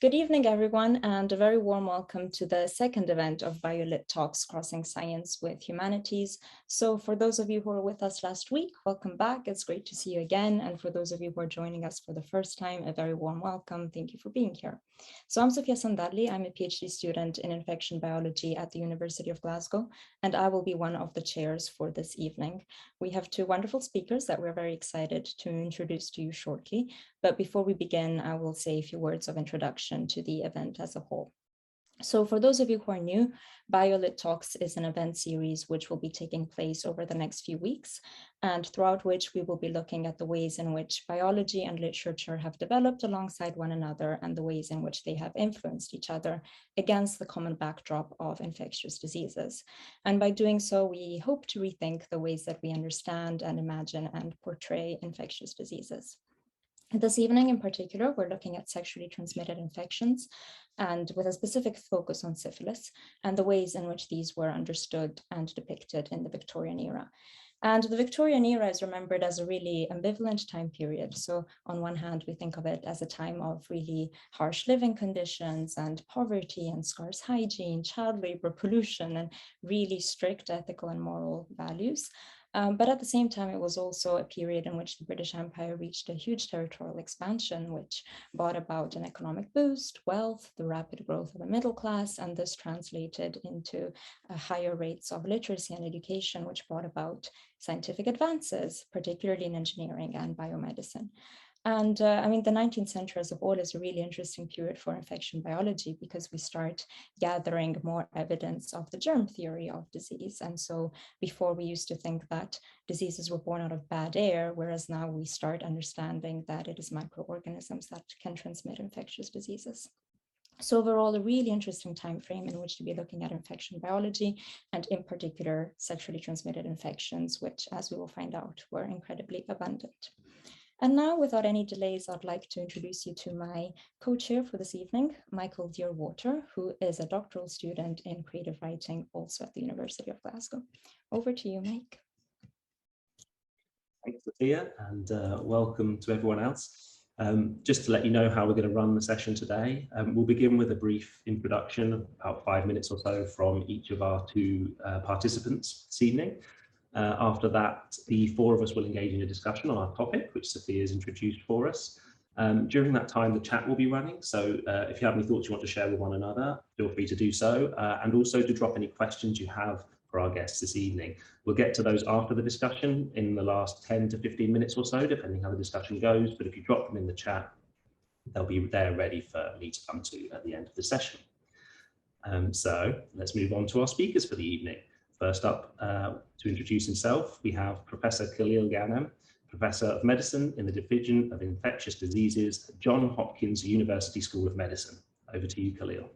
Good evening, everyone, and a very warm welcome to the second event of BioLit Talks Crossing Science with Humanities. So for those of you who were with us last week, welcome back. It's great to see you again. And for those of you who are joining us for the first time, a very warm welcome. Thank you for being here. So I'm Sophia Sandali. I'm a PhD student in infection biology at the University of Glasgow, and I will be one of the chairs for this evening. We have two wonderful speakers that we're very excited to introduce to you shortly. But before we begin, I will say a few words of introduction to the event as a whole. So for those of you who are new, BioLit Talks is an event series which will be taking place over the next few weeks, and throughout which we will be looking at the ways in which biology and literature have developed alongside one another and the ways in which they have influenced each other against the common backdrop of infectious diseases. And by doing so, we hope to rethink the ways that we understand and imagine and portray infectious diseases. This evening in particular, we're looking at sexually transmitted infections and with a specific focus on syphilis and the ways in which these were understood and depicted in the Victorian era. And the Victorian era is remembered as a really ambivalent time period. So on one hand, we think of it as a time of really harsh living conditions and poverty and scarce hygiene, child labor, pollution, and really strict ethical and moral values. But at the same time, it was also a period in which the British Empire reached a huge territorial expansion, which brought about an economic boost, wealth, the rapid growth of the middle class, and this translated into higher rates of literacy and education, which brought about scientific advances, particularly in engineering and biomedicine. And I mean, the 19th century as a whole is a really interesting period for infection biology because we start gathering more evidence of the germ theory of disease. And so before we used to think that diseases were born out of bad air, whereas now we start understanding that it is microorganisms that can transmit infectious diseases. So overall, a really interesting time frame in which to be looking at infection biology and in particular sexually transmitted infections, which as we will find out were incredibly abundant. And now, without any delays, I'd like to introduce you to my co-chair for this evening, Michael Dearwater, who is a doctoral student in creative writing, also at the University of Glasgow. Over to you, Mike. Thanks, Sophia, and welcome to everyone else. Just to let you know how we're going to run the session today, we'll begin with a brief introduction of about 5 minutes or so from each of our two participants this evening. After that, the four of us will engage in a discussion on our topic, which Sophia has introduced for us. During that time, the chat will be running. So if you have any thoughts you want to share with one another, feel free to do so. And also to drop any questions you have for our guests this evening. We'll get to those after the discussion in the last 10 to 15 minutes or so, depending how the discussion goes. But if you drop them in the chat, they'll be there ready for me to come to at the end of the session. So let's move on to our speakers for the evening. First up, to introduce himself, we have Professor Khalil Ghanem, Professor of Medicine in the Division of Infectious Diseases at Johns Hopkins University School of Medicine. Over to you, Khalil.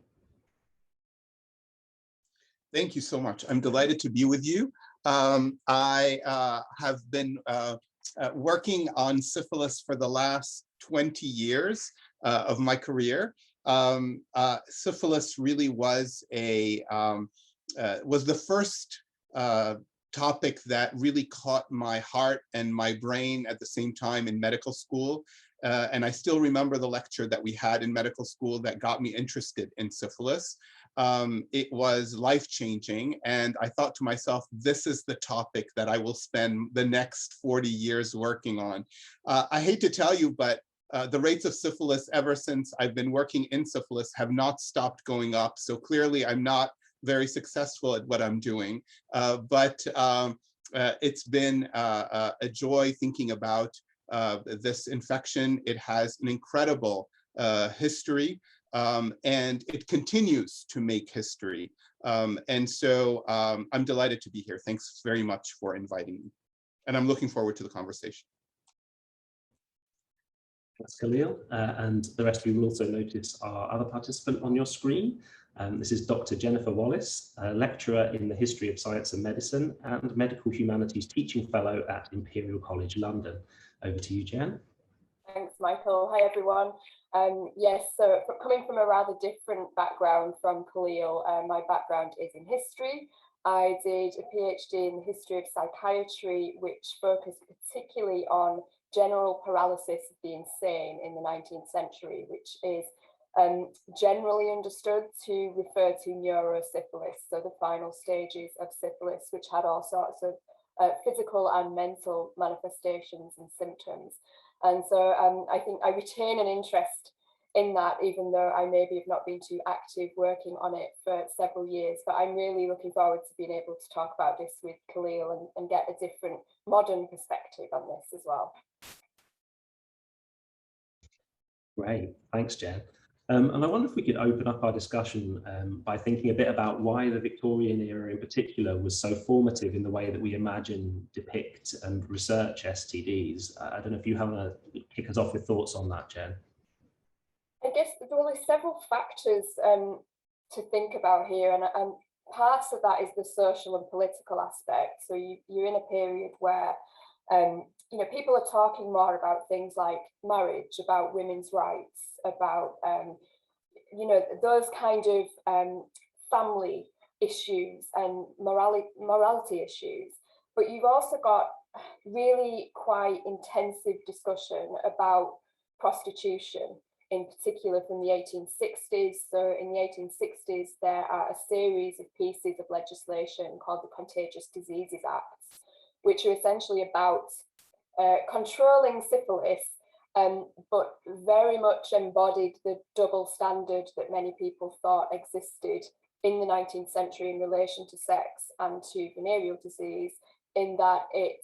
Thank you so much. I'm delighted to be with you. I have been working on syphilis for the last 20 years of my career. Syphilis really was the first topic that really caught my heart and my brain at the same time in medical school. And I still remember the lecture that we had in medical school that got me interested in syphilis. It was life-changing, and I thought to myself, this is the topic that I will spend the next 40 years working on. I hate to tell you, but the rates of syphilis ever since I've been working in syphilis have not stopped going up. So clearly I'm not very successful at what I'm doing, but it's been a joy thinking about this infection. It has an incredible history, and it continues to make history. And so I'm delighted to be here. Thanks very much for inviting me. And I'm looking forward to the conversation. Thanks, Khalil. And the rest of you will also notice our other participant on your screen. This is Dr. Jennifer Wallis, a lecturer in the history of science and medicine and medical humanities teaching fellow at Imperial College London. Over to you, Jen. Thanks, Michael. Hi, everyone. Yes, so coming from a rather different background from Khalil, my background is in history. I did a PhD in the history of psychiatry, which focused particularly on general paralysis of the insane in the 19th century, which is generally understood to refer to neurosyphilis, so the final stages of syphilis, which had all sorts of physical and mental manifestations and symptoms. And so I think I retain an interest in that, even though I maybe have not been too active working on it for several years. But I'm really looking forward to being able to talk about this with Khalil and get a different modern perspective on this as well. Great, thanks, Jen. And I wonder if we could open up our discussion by thinking a bit about why the Victorian era in particular was so formative in the way that we imagine, depict and research STDs. I don't know if you want to kick us off with thoughts on that, Jen. I guess there are several factors to think about here, and part of that is the social and political aspect. So you're in a period where you know, people are talking more about things like marriage, about women's rights, about you know, those kind of family issues and morality issues. But you've also got really quite intensive discussion about prostitution, in particular from the 1860s. So in the 1860s, there are a series of pieces of legislation called the Contagious Diseases Acts, which are essentially about controlling syphilis, but very much embodied the double standard that many people thought existed in the 19th century in relation to sex and to venereal disease, in that it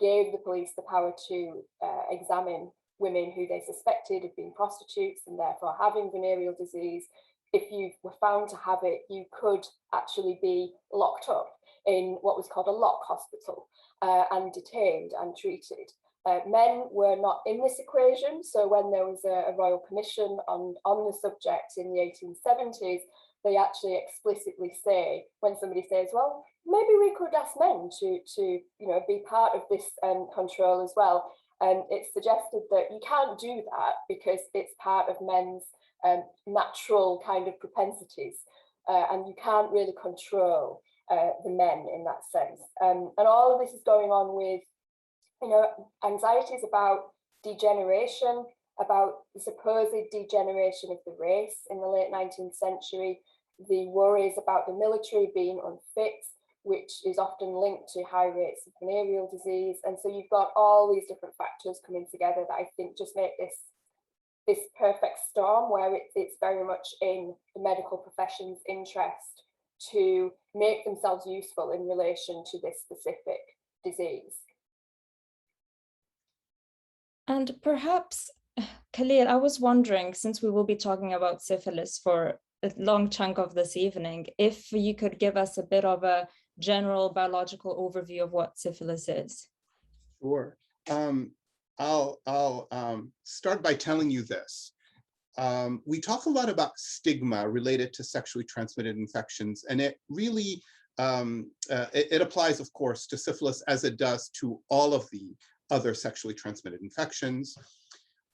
gave the police the power to examine women who they suspected of being prostitutes and therefore having venereal disease. If you were found to have it, you could actually be locked up in what was called a lock hospital and detained and treated. Men were not in this equation, so when there was a royal commission on the subject in the 1870s, they actually explicitly say, when somebody says, well, maybe we could ask men to you know, be part of this control as well. It's suggested that you can't do that because it's part of men's natural kind of propensities, and you can't really control the men in that sense. And all of this is going on with, you know, anxieties about degeneration, about the supposed degeneration of the race in the late 19th century, the worries about the military being unfit, which is often linked to high rates of venereal disease. And so you've got all these different factors coming together that I think just make this perfect storm, where it's very much in the medical profession's interest to make themselves useful in relation to this specific disease. And perhaps, Khalil, I was wondering, since we will be talking about syphilis for a long chunk of this evening, if you could give us a bit of a general biological overview of what syphilis is. Sure. I'll start by telling you this. We talk a lot about stigma related to sexually transmitted infections, and it really, it applies, of course, to syphilis as it does to all of the other sexually transmitted infections.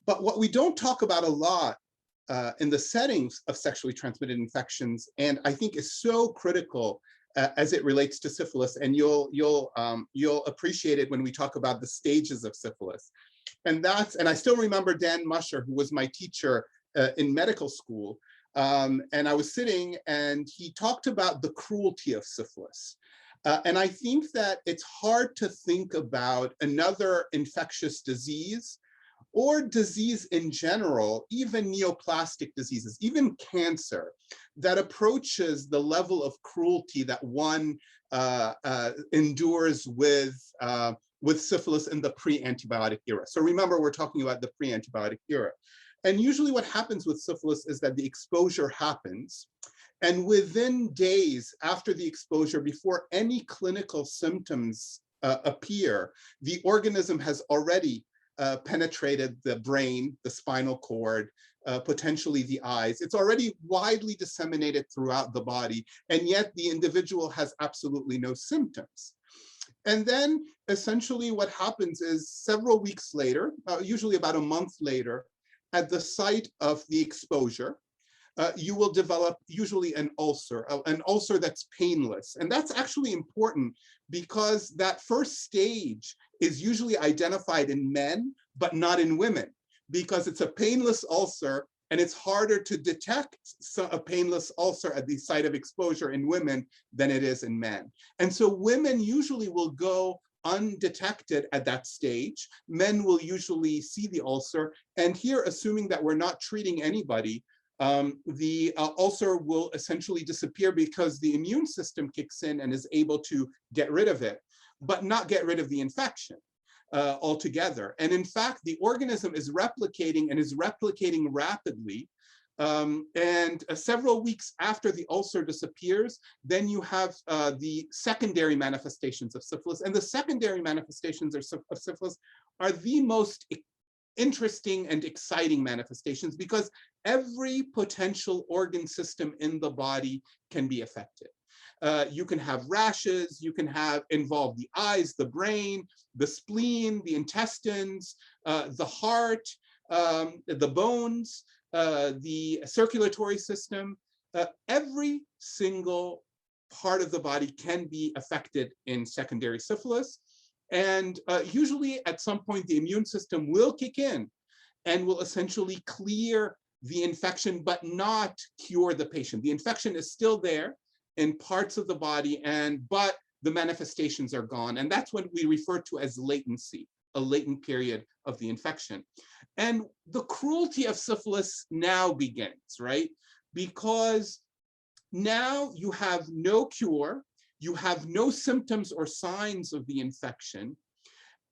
But what we don't talk about a lot in the settings of sexually transmitted infections, and I think is so critical as it relates to syphilis, and you'll appreciate it when we talk about the stages of syphilis. And I still remember Dan Musher, who was my teacher in medical school, and I was sitting and he talked about the cruelty of syphilis. And I think that it's hard to think about another infectious disease or disease in general, even neoplastic diseases, even cancer, that approaches the level of cruelty that one endures with syphilis in the pre-antibiotic era. So remember, we're talking about the pre-antibiotic era. And usually what happens with syphilis is that the exposure happens, and within days after the exposure, before any clinical symptoms appear, the organism has already penetrated the brain, the spinal cord, potentially the eyes. It's already widely disseminated throughout the body, and yet the individual has absolutely no symptoms. And then essentially what happens is several weeks later, usually about a month later, at the site of the exposure, you will develop usually an ulcer that's painless. And that's actually important because that first stage is usually identified in men, but not in women, because it's a painless ulcer And it's harder to detect a painless ulcer at the site of exposure in women than it is in men. And so women usually will go undetected at that stage. Men will usually see the ulcer. And here, assuming that we're not treating anybody, the ulcer will essentially disappear because the immune system kicks in and is able to get rid of it, but not get rid of the infection altogether. And in fact, the organism is replicating and is replicating rapidly. Several weeks after the ulcer disappears, then you have the secondary manifestations of syphilis. And the secondary manifestations of syphilis are the most interesting and exciting manifestations because every potential organ system in the body can be affected. You can have rashes, you can involve the eyes, the brain, the spleen, the intestines, the heart, the bones, the circulatory system. Every single part of the body can be affected in secondary syphilis. And usually at some point, the immune system will kick in and will essentially clear the infection, but not cure the patient. The infection is still there in parts of the body, but the manifestations are gone. And that's what we refer to as latency, a latent period of the infection. And the cruelty of syphilis now begins, right? Because now you have no cure, you have no symptoms or signs of the infection,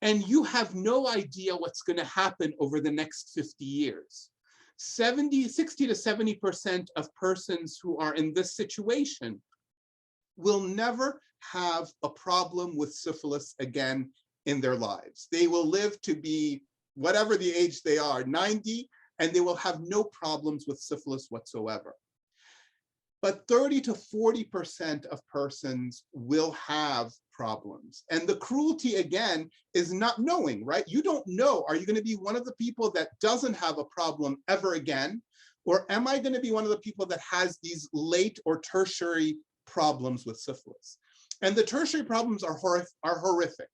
and you have no idea what's going to happen over the next 50 years. 60 to 70% of persons who are in this situation will never have a problem with syphilis again in their lives. They will live to be whatever the age they are, 90, and they will have no problems with syphilis whatsoever. But 30 to 40% of persons will have problems. And the cruelty, again, is not knowing, right? You don't know, are you going to be one of the people that doesn't have a problem ever again? Or am I going to be one of the people that has these late or tertiary problems with syphilis? And the tertiary problems are horrific.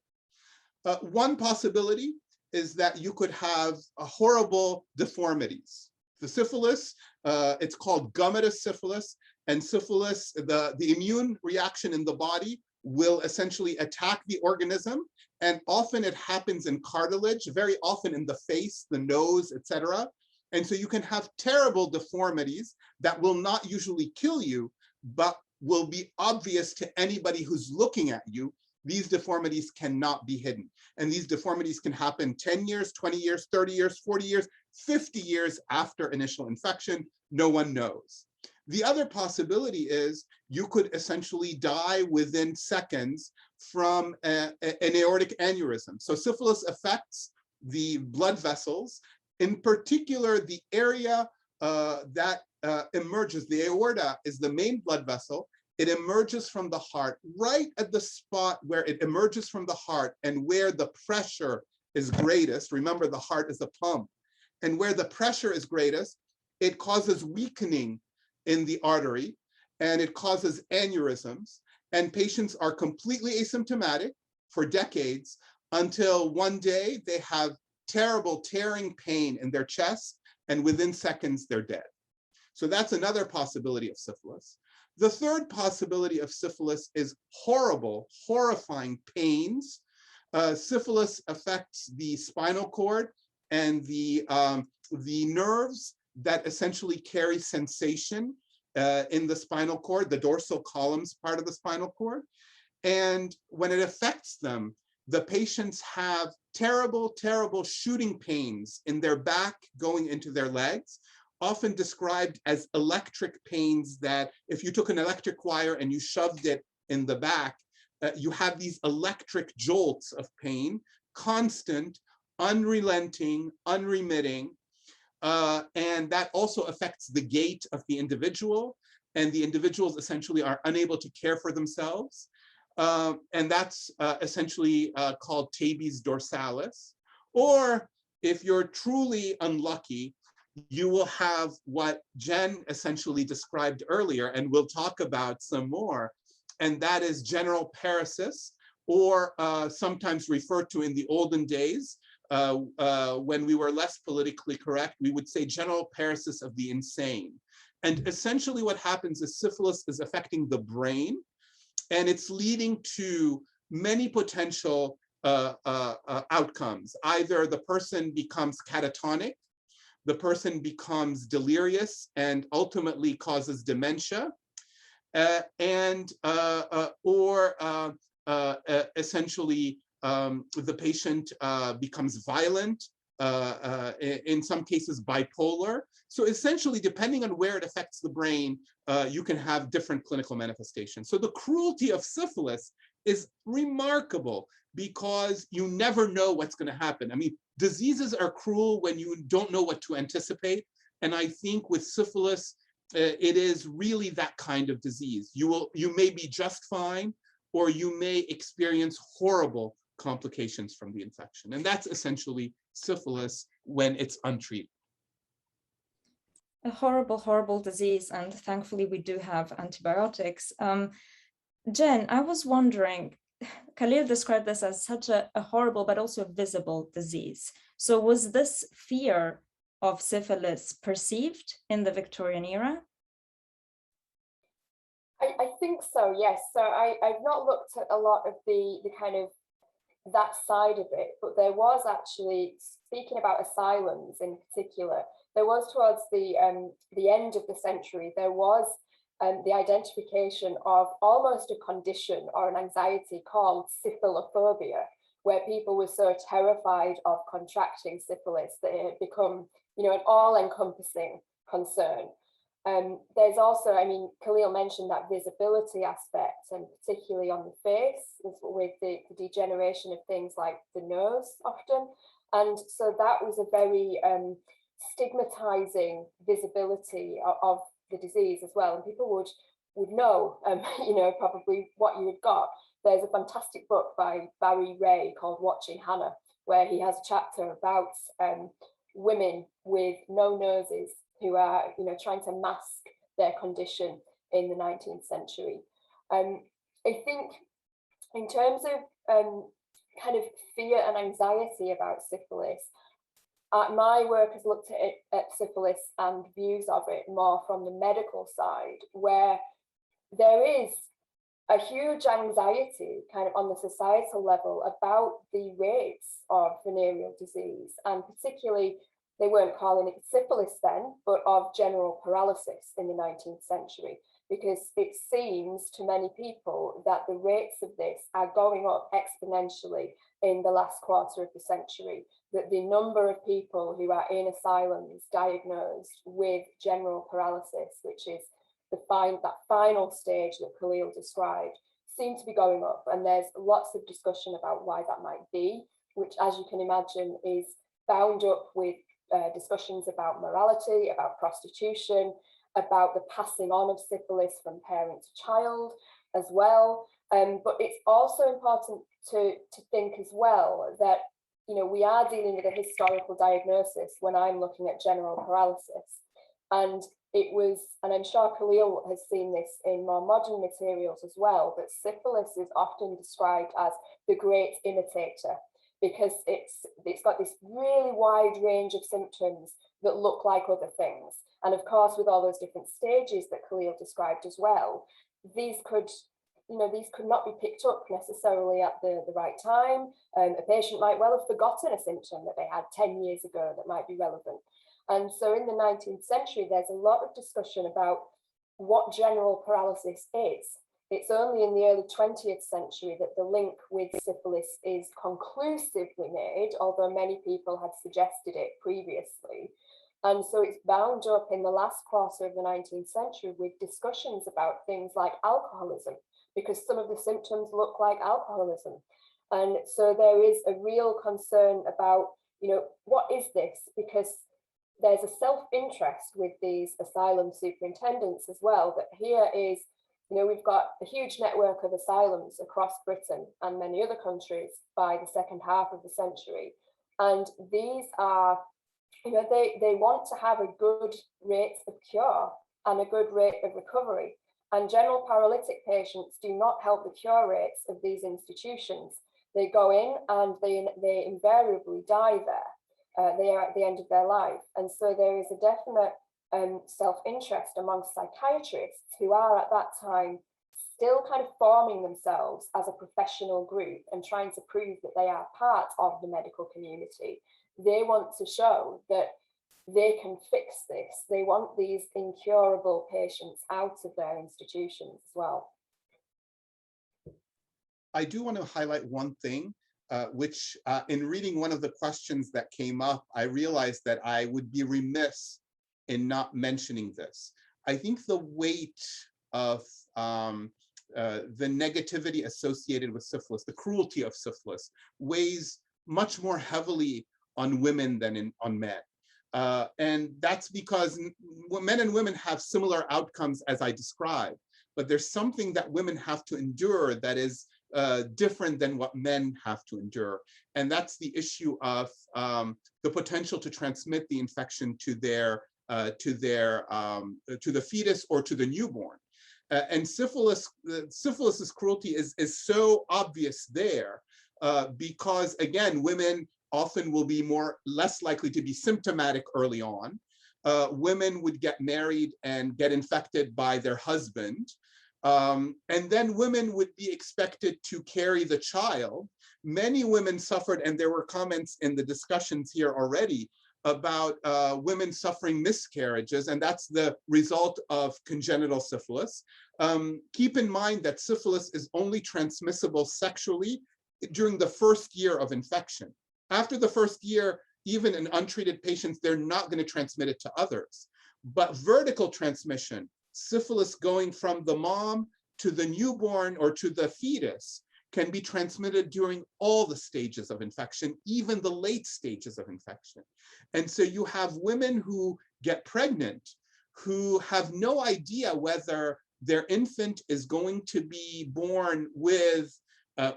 One possibility is that you could have horrible deformities. The syphilis, it's called gummatous syphilis, and syphilis, the immune reaction in the body will essentially attack the organism, and often it happens in cartilage, very often in the face, the nose, etc. And so you can have terrible deformities that will not usually kill you, but will be obvious to anybody who's looking at you. These deformities cannot be hidden. And these deformities can happen 10 years, 20 years, 30 years, 40 years, 50 years after initial infection. No one knows. The other possibility is you could essentially die within seconds from an aortic aneurysm. So syphilis affects the blood vessels, in particular the area that emerges. The aorta is the main blood vessel. It emerges from the heart, right at the spot where it emerges from the heart and where the pressure is greatest. Remember, the heart is a pump. And where the pressure is greatest, it causes weakening in the artery, and it causes aneurysms. And patients are completely asymptomatic for decades until one day they have terrible tearing pain in their chest, and within seconds they're dead. So that's another possibility of syphilis. The third possibility of syphilis is horrible, horrifying pains. Syphilis affects the spinal cord and the nerves that essentially carry sensation in the spinal cord, the dorsal columns part of the spinal cord. And when it affects them, the patients have terrible, terrible shooting pains in their back going into their legs, often described as electric pains that if you took an electric wire and you shoved it in the back, you have these electric jolts of pain, constant, unrelenting, unremitting. And that also affects the gait of the individual, and the individuals essentially are unable to care for themselves. And that's essentially called tabes dorsalis. Or if you're truly unlucky, you will have what Jen essentially described earlier, and we'll talk about some more, and that is general paresis, or sometimes referred to in the olden days when we were less politically correct, we would say general paresis of the insane. And essentially what happens is syphilis is affecting the brain, and it's leading to many potential outcomes. Either the person becomes catatonic, the person becomes delirious and ultimately causes dementia, or essentially the patient becomes violent, in some cases bipolar. So essentially, depending on where it affects the brain, you can have different clinical manifestations. So the cruelty of syphilis is remarkable because you never know what's going to happen. I mean, diseases are cruel when you don't know what to anticipate. And I think with syphilis, it is really that kind of disease. You may be just fine, or you may experience horrible complications from the infection. And that's essentially syphilis when it's untreated. A horrible, horrible disease. And thankfully, we do have antibiotics. Jen, I was wondering, Khalil described this as such a horrible, but also visible disease. So was this fear of syphilis perceived in the Victorian era? I think so, yes. So I've not looked at a lot of the kind of that side of it, but there was actually, speaking about asylums in particular, there was towards the end of the century, there was the identification of almost a condition or an anxiety called syphilophobia, where people were so terrified of contracting syphilis that it had become, you know, an all-encompassing concern. There's also, I mean, Khalil mentioned that visibility aspect, and particularly on the face, with the degeneration of things like the nose often. And so that was a very stigmatizing visibility of the disease as well. And people would know, you know, probably what you had got. There's a fantastic book by Barry Ray called Watching Hannah, where he has a chapter about women with no noses who are, you know, trying to mask their condition in the 19th century. I think in terms of kind of fear and anxiety about syphilis, my work has looked at syphilis and views of it more from the medical side, where there is a huge anxiety kind of on the societal level about the rates of venereal disease, and particularly, they weren't calling it syphilis then, but of general paralysis in the 19th century, because it seems to many people that the rates of this are going up exponentially in the last quarter of the century, that the number of people who are in asylums diagnosed with general paralysis, which is that final stage that Khalil described, seem to be going up. And there's lots of discussion about why that might be, which, as you can imagine, is bound up with discussions about morality, about prostitution, about the passing on of syphilis from parent to child as well. But it's also important to think as well that, you know, we are dealing with a historical diagnosis when I'm looking at general paralysis. And it was, and I'm sure Khalil has seen this in more modern materials as well, but syphilis is often described as the great imitator, because it's got this really wide range of symptoms that look like other things. And of course, with all those different stages that Khalil described as well, these could not be picked up necessarily at the right time. A patient might well have forgotten a symptom that they had 10 years ago that might be relevant. And so in the 19th century, there's a lot of discussion about what general paralysis is. It's only in the early 20th century that the link with syphilis is conclusively made, although many people had suggested it previously. And so it's bound up in the last quarter of the 19th century with discussions about things like alcoholism, because some of the symptoms look like alcoholism. And so there is a real concern about, you know, what is this? Because there's a self-interest with these asylum superintendents as well, that here is, you know, we've got a huge network of asylums across Britain and many other countries by the second half of the century. And these are, you know, they want to have a good rate of cure and a good rate of recovery. And general paralytic patients do not help the cure rates of these institutions. They go in and they invariably die there. They are at the end of their life. And so there is a definite self-interest amongst psychiatrists who are at that time still kind of forming themselves as a professional group and trying to prove that they are part of the medical community. They want to show that they can fix this. They want these incurable patients out of their institutions as well. I do want to highlight one thing, which in reading one of the questions that came up, I realized that I would be remiss in not mentioning this. I think the weight of the negativity associated with syphilis, the cruelty of syphilis, weighs much more heavily on women than on men. And that's because men and women have similar outcomes as I described, but there's something that women have to endure that is different than what men have to endure. And that's the issue of the potential to transmit the infection to the fetus or to the newborn. And syphilis's cruelty is so obvious there because, again, women often will be less likely to be symptomatic early on. Women would get married and get infected by their husband. And then women would be expected to carry the child. Many women suffered, and there were comments in the discussions here already about women suffering miscarriages, and that's the result of congenital syphilis. Keep in mind that syphilis is only transmissible sexually during the first year of infection. After the first year, even in untreated patients, they're not going to transmit it to others. But vertical transmission, syphilis going from the mom to the newborn or to the fetus, can be transmitted during all the stages of infection, even the late stages of infection. And so you have women who get pregnant who have no idea whether their infant is going to be born with,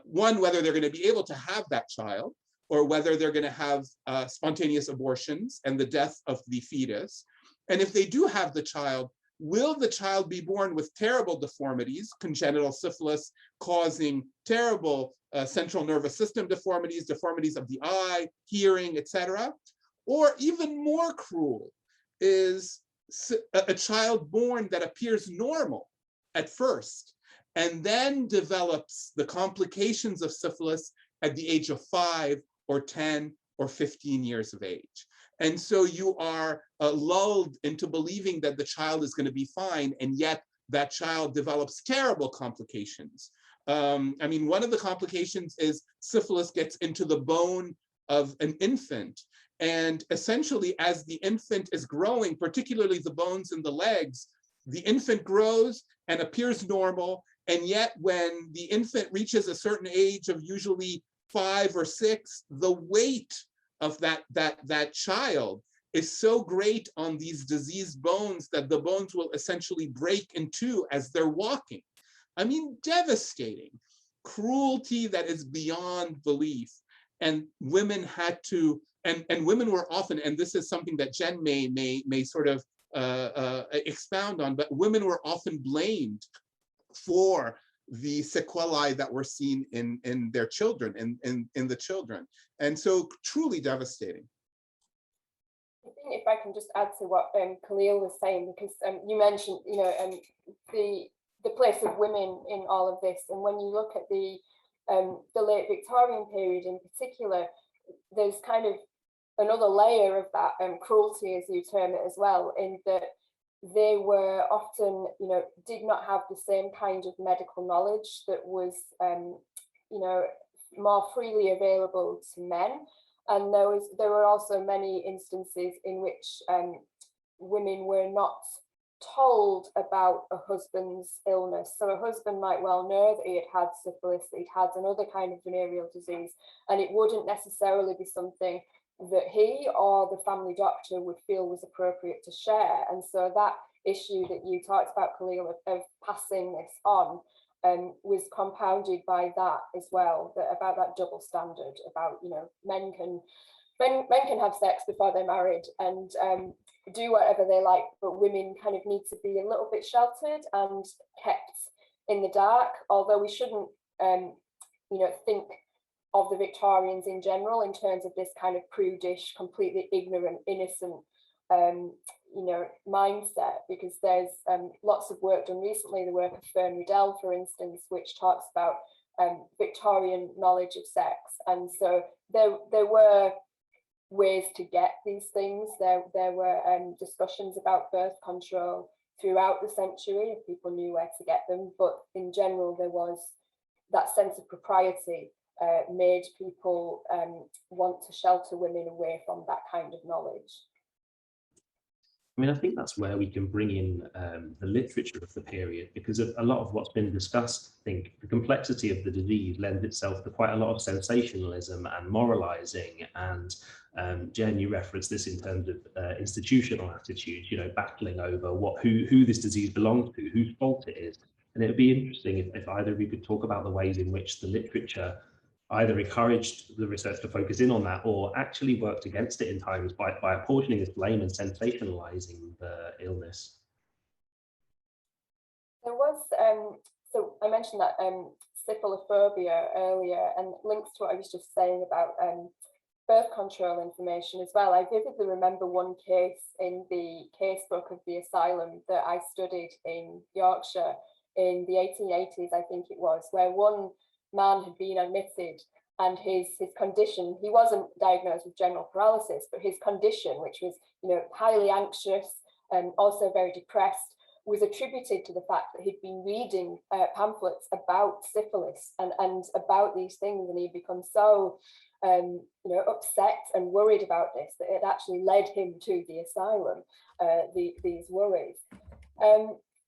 whether they're going to be able to have that child, or whether they're going to have spontaneous abortions and the death of the fetus. And if they do have the child, will the child be born with terrible deformities, congenital syphilis causing terrible central nervous system deformities, deformities of the eye, hearing, etc.? Or even more cruel is a child born that appears normal at first and then develops the complications of syphilis at the age of 5 or 10 or 15 years of age. And so you are lulled into believing that the child is going to be fine, and yet that child develops terrible complications. I mean, one of the complications is syphilis gets into the bone of an infant. And essentially, as the infant is growing, particularly the bones in the legs, the infant grows and appears normal. And yet when the infant reaches a certain age of usually 5 or 6, the weight of that child is so great on these diseased bones that the bones will essentially break in two as they're walking. I mean, devastating cruelty that is beyond belief. And women had to, and women were often, and this is something that Jen may sort of expound on, but women were often blamed for the sequelae that were seen in their children, in the children. And so truly devastating. I think if I can just add to what Khalil was saying, because you mentioned, you know, the place of women in all of this, and when you look at the late Victorian period in particular, there's kind of another layer of that cruelty, as you term it, as well, in that they were often, you know, did not have the same kind of medical knowledge that was, you know, more freely available to men. And there were also many instances in which women were not told about a husband's illness. So a husband might well know that he had had syphilis, that he'd had another kind of venereal disease, and it wouldn't necessarily be something that he or the family doctor would feel was appropriate to share. And so that issue that you talked about, Khalil, of passing this on was compounded by that as well, about that double standard about, you know, men can have sex before they're married and do whatever they like, but women kind of need to be a little bit sheltered and kept in the dark, although we shouldn't you know, think of the Victorians in general, in terms of this kind of prudish, completely ignorant, innocent, mindset, because there's lots of work done recently, the work of Fern Riddell, for instance, which talks about Victorian knowledge of sex. And so there were ways to get these things. There were discussions about birth control throughout the century, if people knew where to get them. But in general, there was that sense of propriety made people want to shelter women away from that kind of knowledge. I mean, I think that's where we can bring in the literature of the period, because a lot of what's been discussed, I think the complexity of the disease lends itself to quite a lot of sensationalism and moralizing. And Jen, you referenced this in terms of institutional attitudes, battling over who this disease belongs to, whose fault it is. And it would be interesting if either of you could talk about the ways in which the literature either encouraged the research to focus in on that, or actually worked against it in times by apportioning this blame and sensationalizing the illness. There was, so I mentioned that syphiliphobia earlier, and links to what I was just saying about birth control information as well. I vividly remember one case in the casebook of the asylum that I studied in Yorkshire in the 1880s, I think it was, where one man had been admitted, and his condition, he wasn't diagnosed with general paralysis, but his condition, which was highly anxious and also very depressed, was attributed to the fact that he'd been reading pamphlets about syphilis and about these things, and he'd become so upset and worried about this that it actually led him to the asylum, these worries.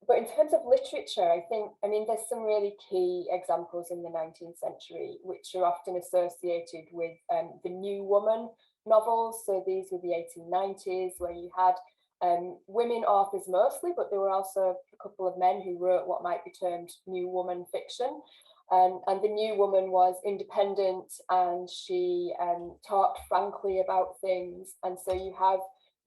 But in terms of literature, I mean, there's some really key examples in the 19th century, which are often associated with the New Woman novels. So these were the 1890s, where you had women authors mostly, but there were also a couple of men who wrote what might be termed New Woman fiction. And the New Woman was independent, and she talked frankly about things. And so you have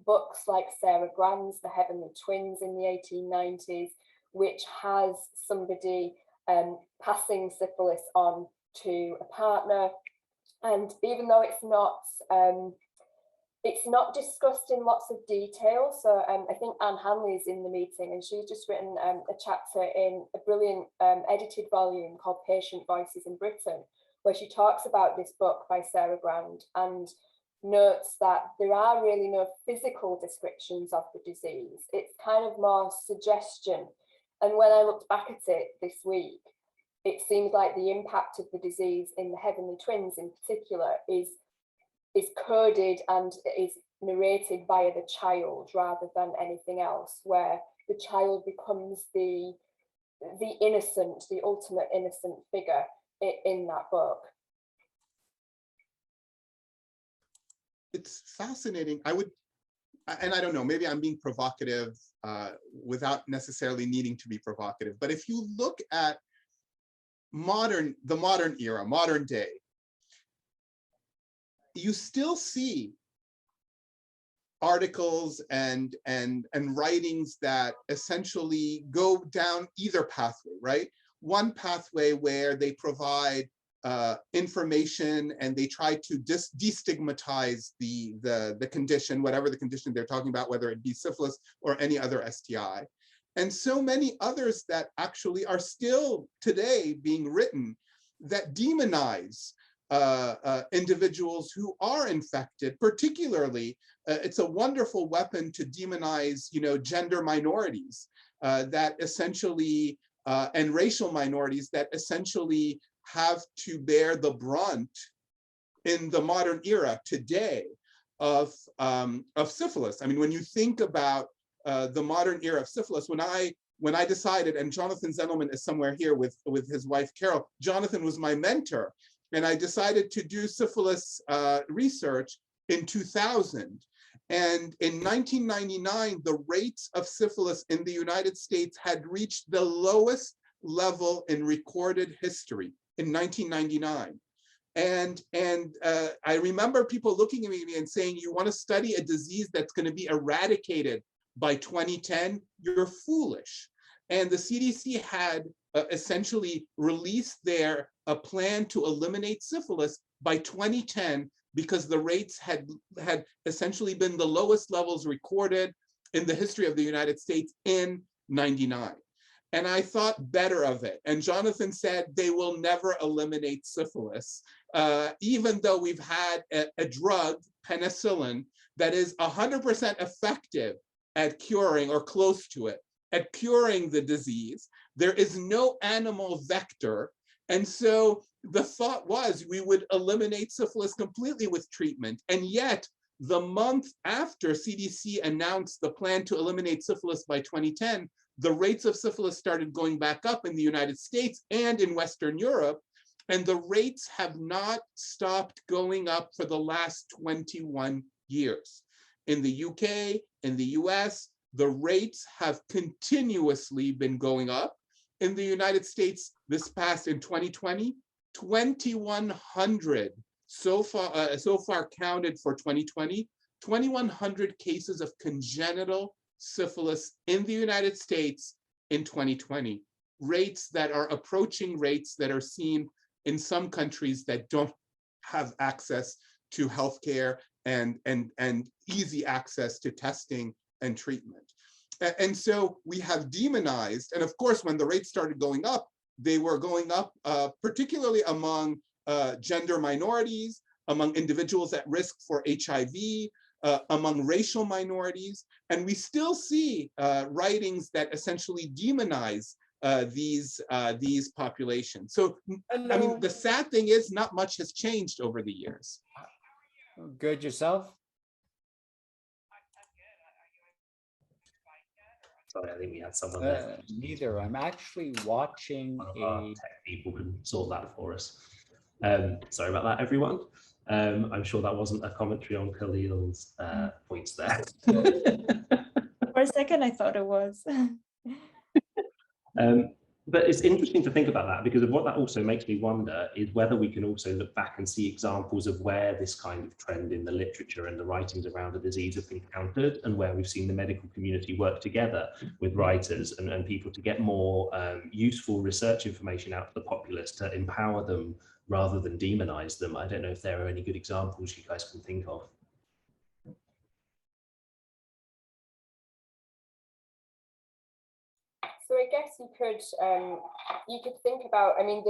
books like Sarah Grand's The Heavenly Twins in the 1890s, which has somebody passing syphilis on to a partner. And even though it's not discussed in lots of detail, so I think Anne Hanley's in the meeting, and she's just written a chapter in a brilliant edited volume called Patient Voices in Britain, where she talks about this book by Sarah Grand and notes that there are really no physical descriptions of the disease. It's kind of more suggestion. And when I looked back at it this week, it seems like the impact of the disease in the Heavenly Twins in particular is coded and is narrated via the child rather than anything else, where the child becomes the innocent, the ultimate innocent figure in that book. It's fascinating. And I don't know, maybe I'm being provocative without necessarily needing to be provocative, but if you look at the modern era, modern day, you still see articles and writings that essentially go down either pathway, right? One pathway where they provide information and they try to destigmatize the condition, whatever the condition they're talking about, whether it be syphilis or any other STI. And so many others that actually are still today being written that demonize individuals who are infected. Particularly, it's a wonderful weapon to demonize, gender minorities that essentially, and racial minorities that essentially have to bear the brunt in the modern era today of syphilis. I mean, when you think about the modern era of syphilis, when I decided, and Jonathan Zendelman is somewhere here with his wife Carol, Jonathan was my mentor, and I decided to do syphilis research in 2000. And in 1999, the rates of syphilis in the United States had reached the lowest level in recorded history in 1999. And I remember people looking at me and saying, you want to study a disease that's going to be eradicated by 2010? You're foolish. And the CDC had essentially released their plan to eliminate syphilis by 2010 because the rates had essentially been the lowest levels recorded in the history of the United States in '99. And I thought better of it. And Jonathan said they will never eliminate syphilis, even though we've had a drug, penicillin, that is 100% effective at curing, or close to it, at curing the disease. There is no animal vector. And so the thought was we would eliminate syphilis completely with treatment. And yet, the month after CDC announced the plan to eliminate syphilis by 2010, the rates of syphilis started going back up in the United States and in Western Europe, and the rates have not stopped going up for the last 21 years. In the UK, in the US, the rates have continuously been going up. In the United States, this past in 2020, 2,100 so far counted for 2020, 2,100 cases of congenital syphilis in the United States in 2020, rates that are approaching rates that are seen in some countries that don't have access to healthcare and easy access to testing and treatment. And so we have demonized, and of course, when the rates started going up, they were going up particularly among gender minorities, among individuals at risk for HIV, among racial minorities. And we still see writings that essentially demonize these populations. So, Hello. I mean, the sad thing is not much has changed over the years. Good, yourself? Sorry, I think we had someone there. Neither. I'm actually watching One of our tech people can sort that for us. Sorry about that, everyone. I'm sure that wasn't a commentary on Khalil's points there. For a second, I thought it was. But it's interesting to think about that, because of what that also makes me wonder is whether we can also look back and see examples of where this kind of trend in the literature and the writings around the disease have been countered, and where we've seen the medical community work together with writers and people to get more useful research information out to the populace to empower them rather than demonize them. I don't know if there are any good examples you guys can think of. So I guess you could think about, I mean,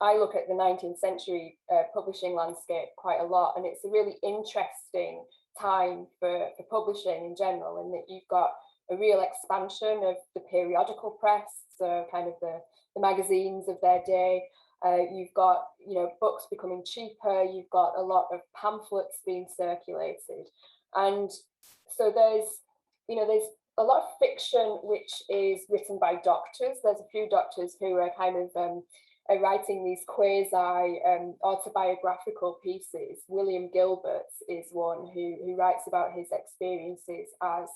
I look at the 19th century publishing landscape quite a lot, and it's a really interesting time for publishing in general, in that you've got a real expansion of the periodical press, so kind of the magazines of their day. You've got, books becoming cheaper. You've got a lot of pamphlets being circulated, and so there's a lot of fiction which is written by doctors. There's a few doctors who are kind of writing these quasi autobiographical pieces. William Gilbert is one who writes about his experiences as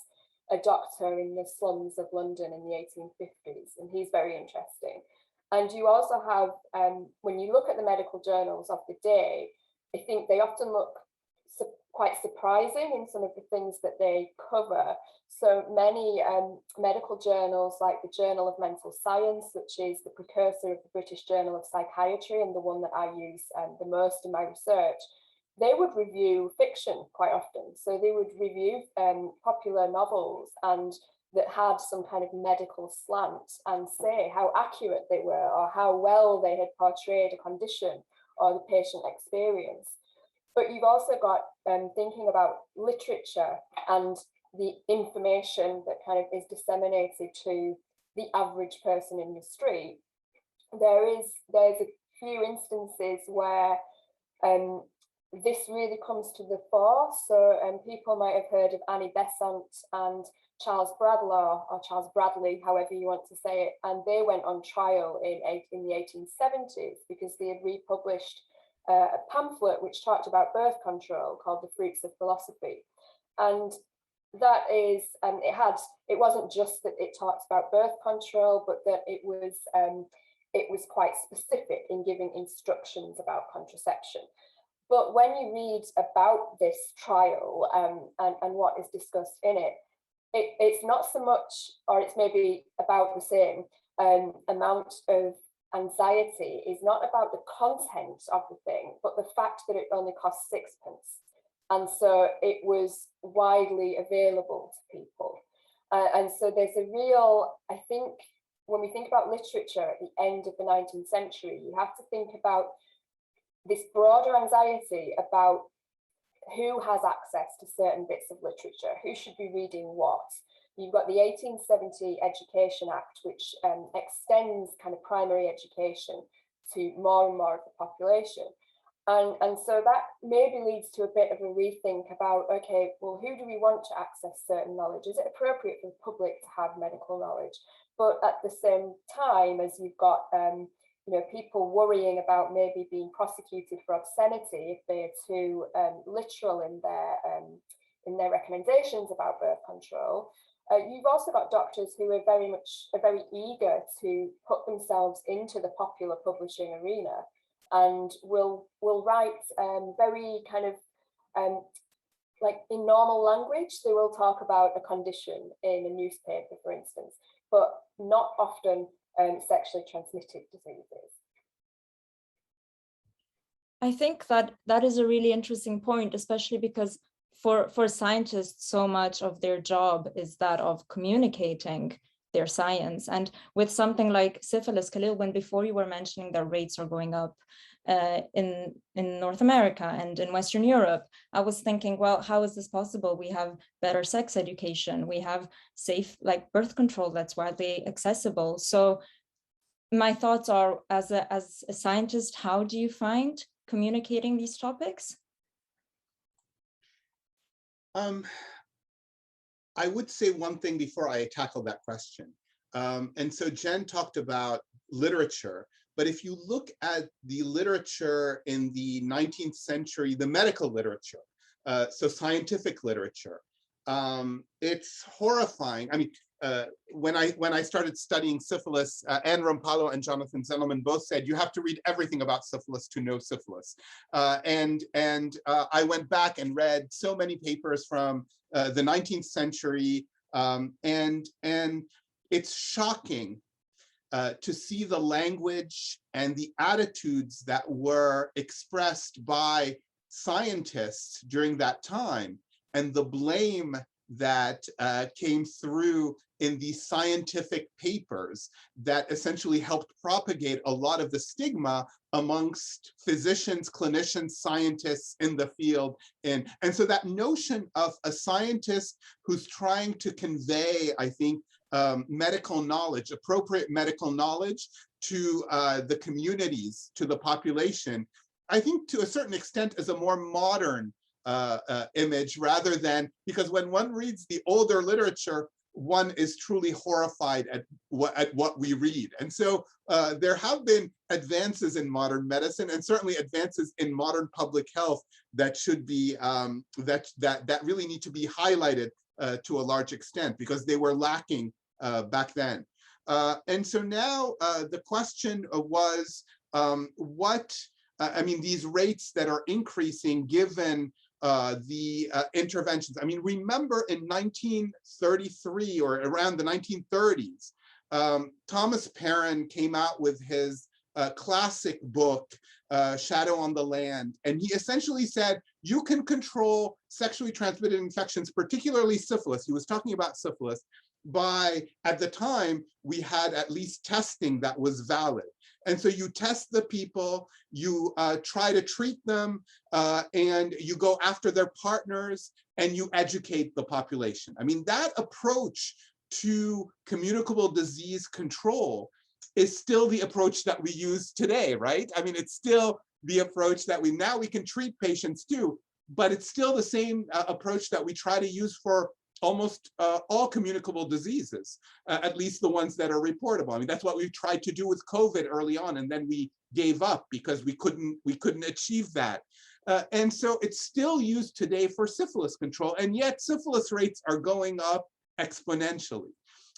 a doctor in the slums of London in the 1850s, and he's very interesting. And you also have, when you look at the medical journals of the day, I think they often look quite surprising in some of the things that they cover. So many medical journals, like the Journal of Mental Science, which is the precursor of the British Journal of Psychiatry and the one that I use the most in my research, they would review fiction quite often. So they would review popular novels and that had some kind of medical slant and say how accurate they were, or how well they had portrayed a condition or the patient experience. But you've also got thinking about literature and the information that kind of is disseminated to the average person in the street. There's a few instances where this really comes to the fore. So people might have heard of Annie Besant and Charles Bradlaugh, or Charles Bradley, however you want to say it, and they went on trial in the 1870s because they had republished a pamphlet which talked about birth control called The Fruits of Philosophy. And that is, it wasn't just that it talks about birth control, but that it was quite specific in giving instructions about contraception. But when you read about this trial and what is discussed in it, it's not so much, or it's maybe about the same amount of anxiety is not about the content of the thing, but the fact that it only costs sixpence. And so it was widely available to people. And so there's a real, I think, when we think about literature at the end of the 19th century, you have to think about this broader anxiety about who has access to certain bits of literature, who should be reading what. You've got the 1870 Education Act, which extends kind of primary education to more and more of the population. And so that maybe leads to a bit of a rethink about, okay, well, who do we want to access certain knowledge? Is it appropriate for the public to have medical knowledge? But at the same time, as you've got people worrying about maybe being prosecuted for obscenity if they are too literal in their recommendations about birth control. You've also got doctors who are very eager to put themselves into the popular publishing arena, and will write very kind of like in normal language. They will talk about a condition in a newspaper, for instance, but not often sexually transmitted diseases. I think that is a really interesting point, especially because for scientists, so much of their job is that of communicating their science. And with something like syphilis, Khalil, when before you were mentioning that rates are going up in North America and in Western Europe, I was thinking, well, how is this possible? We have better sex education, we have safe birth control that's widely accessible. So my thoughts are, as a scientist, how do you find communicating these topics? I would say one thing before I tackle that question. And so Jen talked about literature, but if you look at the literature in the 19th century, the medical literature, so scientific literature, it's horrifying. I mean, when I started studying syphilis, Anne Rompalo and Jonathan Zendelman both said you have to read everything about syphilis to know syphilis. And I went back and read so many papers from the 19th century, and it's shocking to see the language and the attitudes that were expressed by scientists during that time, and the blame that came through in these scientific papers that essentially helped propagate a lot of the stigma amongst physicians, clinicians, scientists in the field. And so that notion of a scientist who's trying to convey, I think, medical knowledge, appropriate medical knowledge to the communities, to the population, I think to a certain extent is a more modern image, rather than, because when one reads the older literature, one is truly horrified at what we read. And so there have been advances in modern medicine, and certainly advances in modern public health that should be that really need to be highlighted to a large extent, because they were lacking back then. And so now the question was I mean, these rates that are increasing given the interventions. I mean, remember in 1933 or around the 1930s, Thomas Perrin came out with his classic book, Shadow on the Land, and he essentially said, you can control sexually transmitted infections, particularly syphilis. He was talking about syphilis by, at the time, we had at least testing that was valid. And so you test the people, you try to treat them, and you go after their partners, and you educate the population. I mean, that approach to communicable disease control is still the approach that we use today, right? I mean, it's still the approach that we can treat patients too, but it's still the same approach that we try to use for almost all communicable diseases, at least the ones that are reportable. I mean, that's what we tried to do with COVID early on, and then we gave up because we couldn't achieve that. And so it's still used today for syphilis control, and yet syphilis rates are going up exponentially.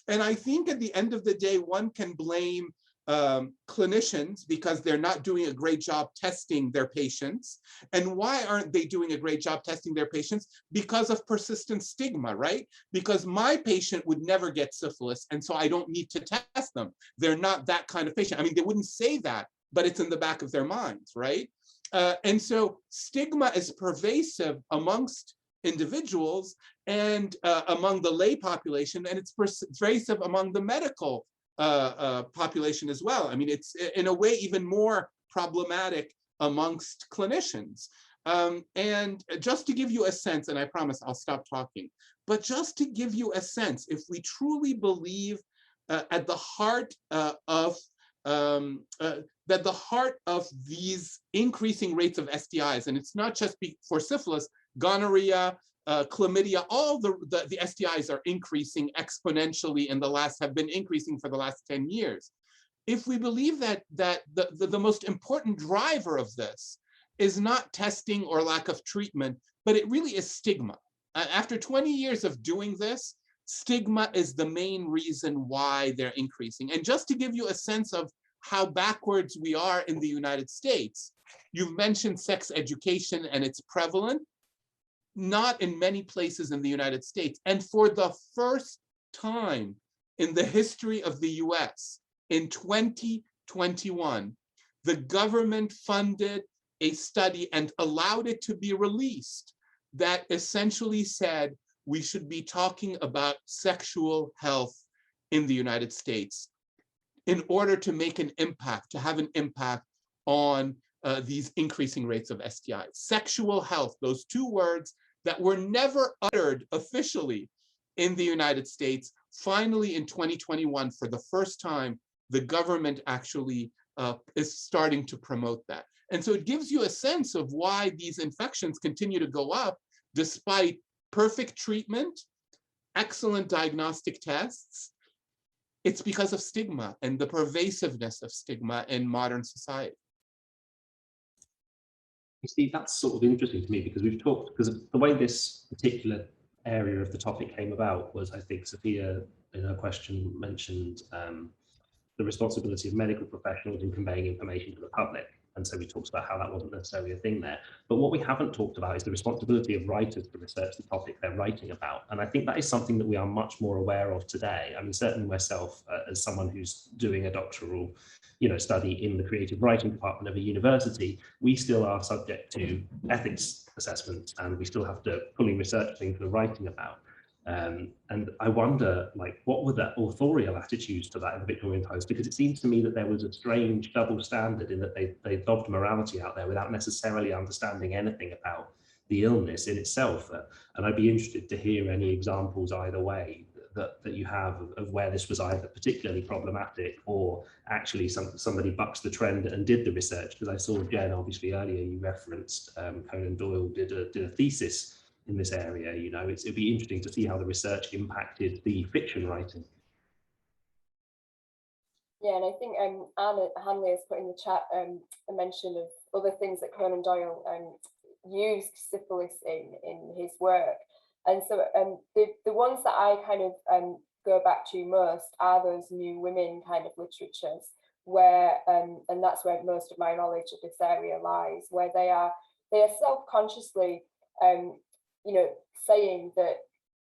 And I think at the end of the day, one can blame clinicians because they're not doing a great job testing their patients. And why aren't they doing a great job testing their patients? Because of persistent stigma, right? Because my patient would never get syphilis, and so I don't need to test them. They're not that kind of patient. I mean, they wouldn't say that, but it's in the back of their minds, right? And so stigma is pervasive amongst individuals and among the lay population, and it's pervasive among the medical population as well. I mean, it's in a way even more problematic amongst clinicians. And just to give you a sense, and I promise I'll stop talking, but just to give you a sense, if we truly believe at the heart that the heart of these increasing rates of STIs, and it's not just for syphilis, gonorrhea, chlamydia, all the STIs are increasing exponentially have been increasing for the last 10 years. If we believe that the most important driver of this is not testing or lack of treatment, but it really is stigma. After 20 years of doing this, stigma is the main reason why they're increasing. And just to give you a sense of how backwards we are in the United States, you've mentioned sex education and it's prevalent. Not in many places in the United States. And for the first time in the history of the US, in 2021, the government funded a study and allowed it to be released that essentially said we should be talking about sexual health in the United States in order to make an impact, to have an impact on these increasing rates of STIs. Sexual health, those two words that were never uttered officially in the United States. Finally, in 2021, for the first time, the government actually is starting to promote that. And so it gives you a sense of why these infections continue to go up despite perfect treatment, excellent diagnostic tests. It's because of stigma and the pervasiveness of stigma in modern society. You see, that's sort of interesting to me because the way this particular area of the topic came about was, I think Sophia in her question mentioned the responsibility of medical professionals in conveying information to the public. And so we talked about how that wasn't necessarily a thing there. But what we haven't talked about is the responsibility of writers to research the topic they're writing about. And I think that is something that we are much more aware of today. I mean, certainly myself, as someone who's doing a doctoral study in the creative writing department of a university, we still are subject to ethics assessments and we still have to fully research things we're writing about. And I wonder, what were the authorial attitudes to that in the Victorian times? Because it seems to me that there was a strange double standard in that they dobbed morality out there without necessarily understanding anything about the illness in itself. And I'd be interested to hear any examples either way that you have of where this was either particularly problematic or actually somebody bucks the trend and did the research. Because I saw, Jen, obviously earlier you referenced Conan Doyle did a thesis in this area. It'd be interesting to see how the research impacted the fiction writing. Yeah, and I think Anna Hanley has put in the chat a mention of other things that Conan Doyle used syphilis in his work. And so the ones that I kind of go back to most are those New Women kind of literatures where, and that's where most of my knowledge of this area lies, where they are self-consciously saying that,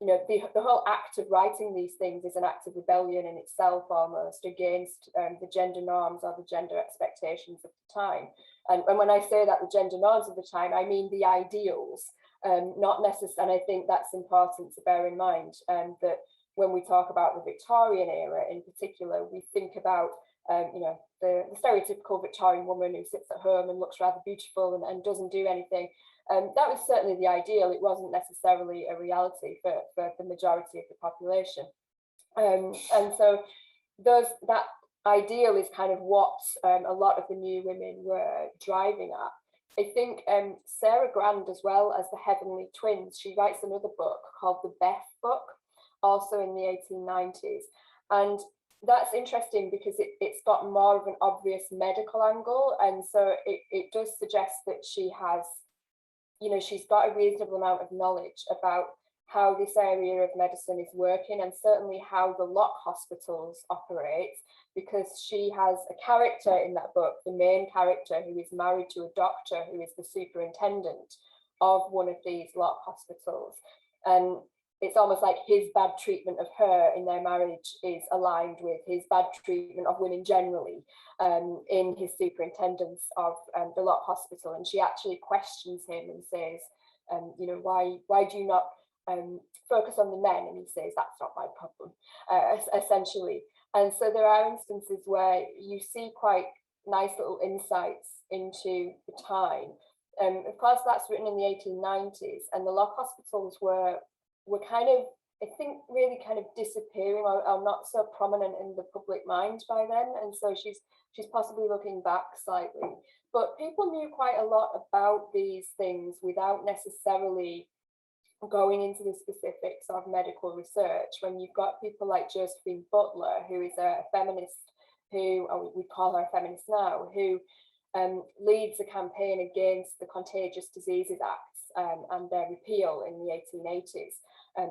the whole act of writing these things is an act of rebellion in itself, almost against the gender norms or the gender expectations of the time. And when I say that, the gender norms of the time, I mean the ideals, not necessarily. And I think that's important to bear in mind, that when we talk about the Victorian era in particular, we think about the stereotypical Victorian woman who sits at home and looks rather beautiful and doesn't do anything. That was certainly the ideal. It wasn't necessarily a reality for the majority of the population. And so that ideal is kind of what a lot of the New Women were driving at. I think Sarah Grand, as well as the Heavenly Twins, she writes another book called The Beth Book, also in the 1890s. And that's interesting because it's got more of an obvious medical angle. And so it does suggest that she has, she's got a reasonable amount of knowledge about how this area of medicine is working, and certainly how the Lock hospitals operate, because she has a character in that book, the main character, who is married to a doctor who is the superintendent of one of these Lock hospitals. And it's almost like his bad treatment of her in their marriage is aligned with his bad treatment of women generally in his superintendence of the Lock hospital. And she actually questions him and says, you know, why do you not focus on the men? And he says, that's not my problem, essentially. And so there are instances where you see quite nice little insights into the time. Of course, that's written in the 1890s, and the Lock hospitals were kind of, I think, really kind of disappearing or not so prominent in the public mind by then. And so she's possibly looking back slightly. But people knew quite a lot about these things without necessarily going into the specifics of medical research. When you've got people like Josephine Butler, who is a feminist, who, or we call her a feminist now, who leads a campaign against the Contagious Diseases Acts and their repeal in the 1880s.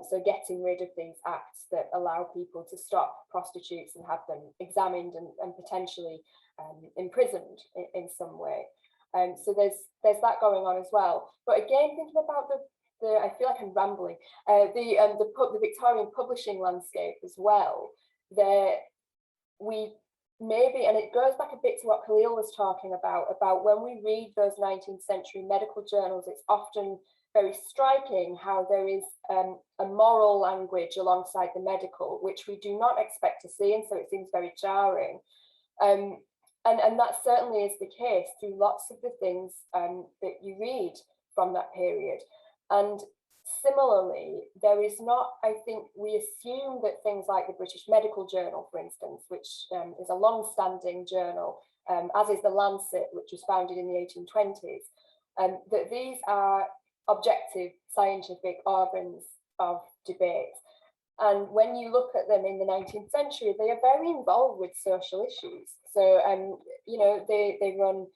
So getting rid of these acts that allow people to stop prostitutes and have them examined and potentially imprisoned in some way. So there's that going on as well. But again, thinking about I feel like I'm rambling, the Victorian publishing landscape as well, maybe, and it goes back a bit to what Khalil was talking about when we read those 19th century medical journals, it's often very striking how there is a moral language alongside the medical, which we do not expect to see, and so it seems very jarring. And that certainly is the case through lots of the things that you read from that period. And similarly, there is not, I think, we assume that things like the British Medical Journal, for instance, which is a long-standing journal, as is the Lancet, which was founded in the 1820s, that these are objective scientific organs of debate. And when you look at them in the 19th century, they are very involved with social issues. So, you know, they run,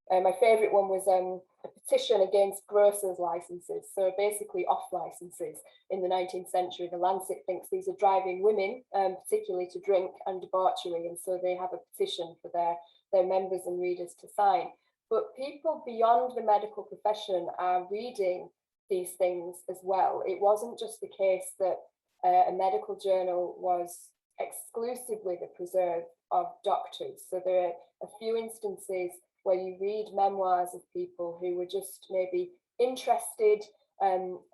my favourite one was a petition against grocers' licenses. So basically off licenses in the 19th century. The Lancet thinks these are driving women, particularly to drink and debauchery. And so they have a petition for their members and readers to sign. But people beyond the medical profession are reading these things as well. It wasn't just the case that a medical journal was exclusively the preserve of doctors. So there are a few instances where you read memoirs of people who were just maybe interested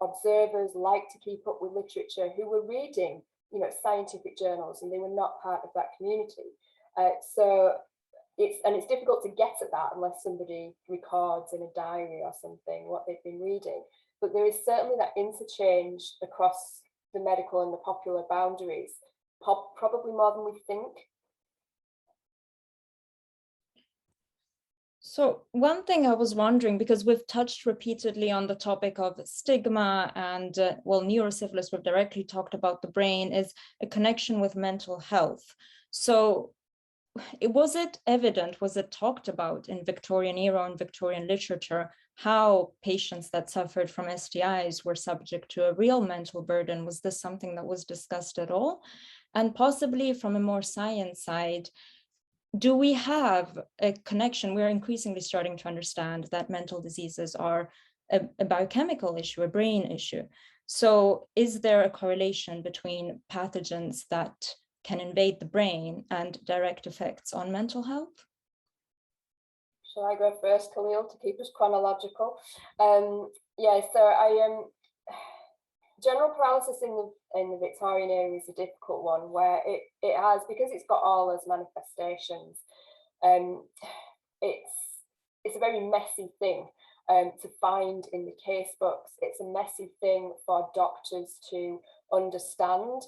observers, like to keep up with literature, who were reading, you know, scientific journals, and they were not part of that community. So it's difficult to get at that unless somebody records in a diary or something what they've been reading. But there is certainly that interchange across the medical and the popular boundaries, probably more than we think. So one thing I was wondering, because we've touched repeatedly on the topic of stigma and, well, neurosyphilis, we've directly talked about the brain, is a connection with mental health. So was it evident, was it talked about in Victorian era and Victorian literature, how patients that suffered from STIs were subject to a real mental burden? Was this something that was discussed at all? And possibly from a more science side, do we have a connection? We're increasingly starting to understand that mental diseases are a biochemical issue, a brain issue. So is there a correlation between pathogens that can invade the brain and direct effects on mental health? Shall I go first, Khalil, to keep us chronological? Yeah, so general paralysis in the Victorian era is a difficult one, where it has, because it's got all those manifestations, it's a very messy thing to find in the case books. It's a messy thing for doctors to understand.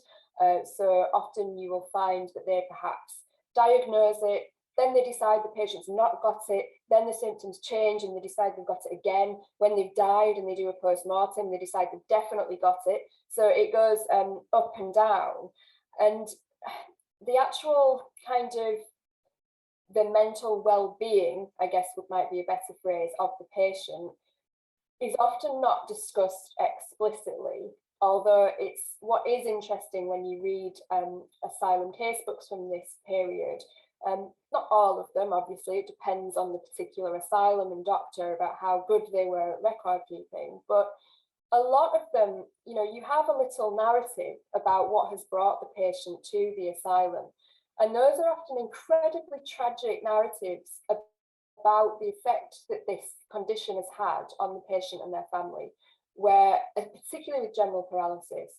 So often you will find that they perhaps diagnose it, then they decide the patient's not got it, then the symptoms change and they decide they've got it again. When they've died and they do a post-mortem, they decide they've definitely got it. So it goes up and down. And the actual kind of the mental well-being, I guess might be a better phrase, of the patient is often not discussed explicitly. although what is interesting when you read asylum casebooks from this period, not all of them, obviously, it depends on the particular asylum and doctor about how good they were at record keeping, but a lot of them, you have a little narrative about what has brought the patient to the asylum. And those are often incredibly tragic narratives about the effect that this condition has had on the patient and their family, where, particularly with general paralysis,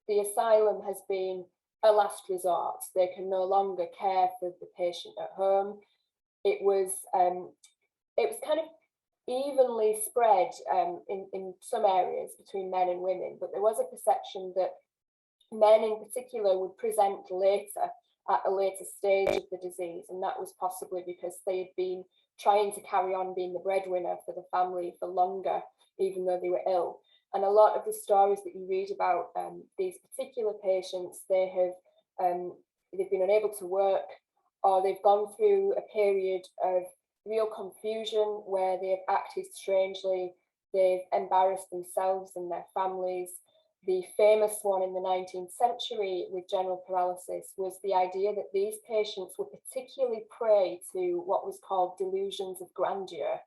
the asylum has been a last resort. They can no longer care for the patient at home. It was kind of evenly spread in some areas between men and women, but there was a perception that men in particular would present later, at a later stage of the disease, and that was possibly because they had been trying to carry on being the breadwinner for the family for longer, even though they were ill. And a lot of the stories that you read about these particular patients, they've been unable to work, or they've gone through a period of real confusion where they've acted strangely, they've embarrassed themselves and their families. The famous one in the 19th century with general paralysis was the idea that these patients were particularly prey to what was called delusions of grandeur,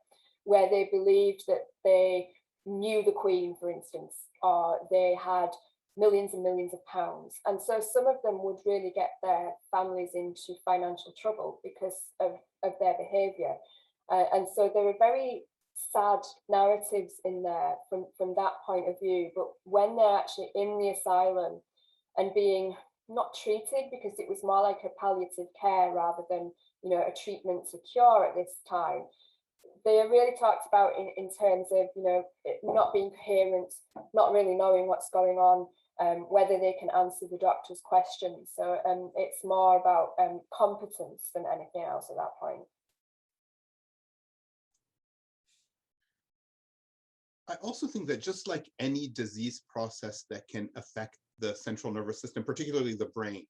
where they believed that they knew the Queen, for instance, or they had millions and millions of pounds. And so some of them would really get their families into financial trouble because of their behaviour. And so there are very sad narratives in there from that point of view. But when they're actually in the asylum and being not treated, because it was more like a palliative care rather than, a treatment to cure at this time, they are really talked about in terms of, not being coherent, not really knowing what's going on, whether they can answer the doctor's questions. So it's more about competence than anything else at that point. I also think that just like any disease process that can affect the central nervous system, particularly the brain,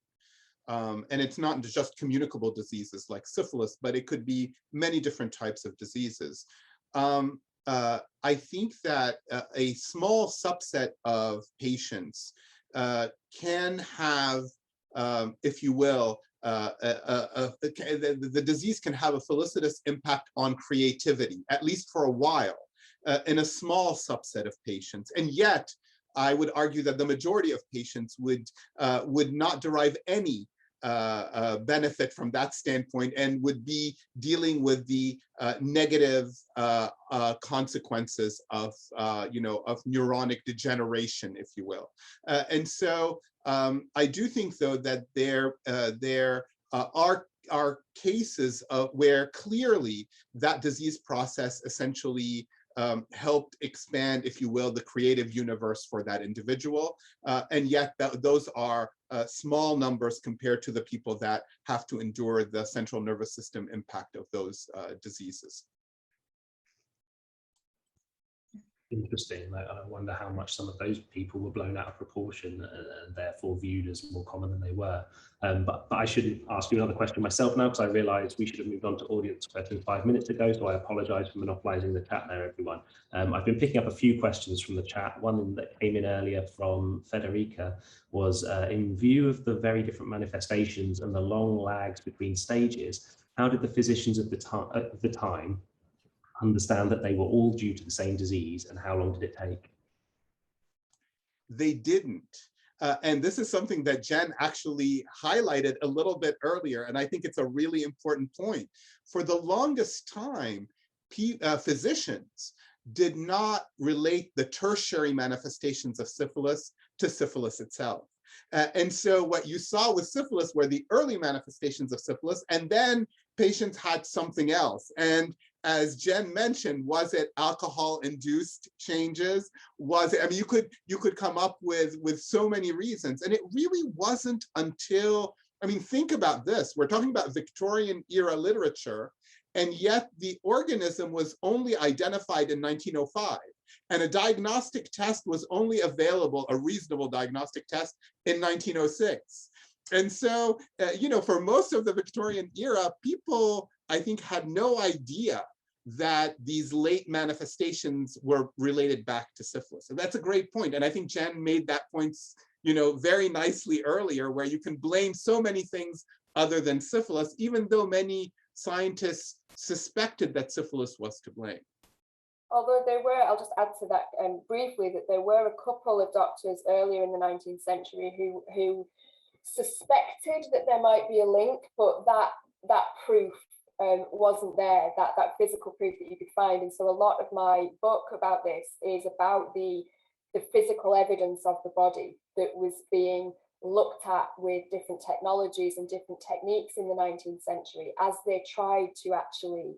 and it's not just communicable diseases like syphilis, but it could be many different types of diseases. I think that a small subset of patients can have, if you will, the disease can have a felicitous impact on creativity, at least for a while, in a small subset of patients. And yet, I would argue that the majority of patients would not derive any benefit from that standpoint and would be dealing with the negative consequences of of neuronic degeneration, if you will. And so I do think, though, that there are cases where clearly that disease process essentially helped expand, if you will, the creative universe for that individual. And yet those are small numbers compared to the people that have to endure the central nervous system impact of those diseases. Interesting. I wonder how much some of those people were blown out of proportion and therefore viewed as more common than they were. But I should ask you another question myself now, because I realised we should have moved on to audience questions 5 minutes ago, so I apologise for monopolising the chat there, everyone. I've been picking up a few questions from the chat. One that came in earlier from Federica was, in view of the very different manifestations and the long lags between stages, how did the physicians at the time understand that they were all due to the same disease, and how long did it take? They didn't. And this is something that Jen actually highlighted a little bit earlier, and I think it's a really important point. For the longest time, physicians did not relate the tertiary manifestations of syphilis to syphilis itself. And so what you saw with syphilis were the early manifestations of syphilis, and then patients had something else. And as Jen mentioned, was it alcohol-induced changes? Was it? I mean, you could come up with so many reasons, and it really wasn't until, I mean, think about this. We're talking about Victorian era literature, and yet the organism was only identified in 1905, and a diagnostic test was only available, a reasonable diagnostic test, in 1906. And so, for most of the Victorian era, people, I think, had no idea that these late manifestations were related back to syphilis. And that's a great point. And I think Jen made that point, very nicely earlier, where you can blame so many things other than syphilis, even though many scientists suspected that syphilis was to blame. Although there were, I'll just add to that briefly, that there were a couple of doctors earlier in the 19th century who suspected that there might be a link, but that proof wasn't there, that physical proof that you could find. And so a lot of my book about this is about the physical evidence of the body that was being looked at with different technologies and different techniques in the 19th century as they tried to actually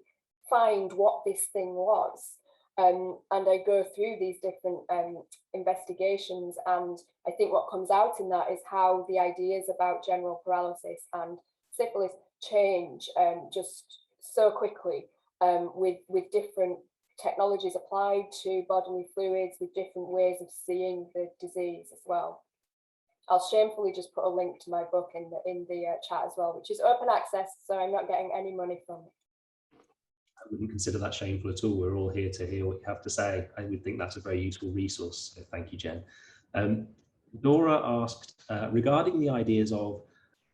find what this thing was. And I go through these different investigations, and I think what comes out in that is how the ideas about general paralysis and syphilis change just so quickly with different technologies applied to bodily fluids, with different ways of seeing the disease as well. I'll shamefully just put a link to my book in the chat as well, which is open access, so I'm not getting any money from it. I wouldn't consider that shameful at all. We're all here to hear what you have to say. I would think that's a very useful resource. So thank you, Jen. Dora asked, regarding the ideas of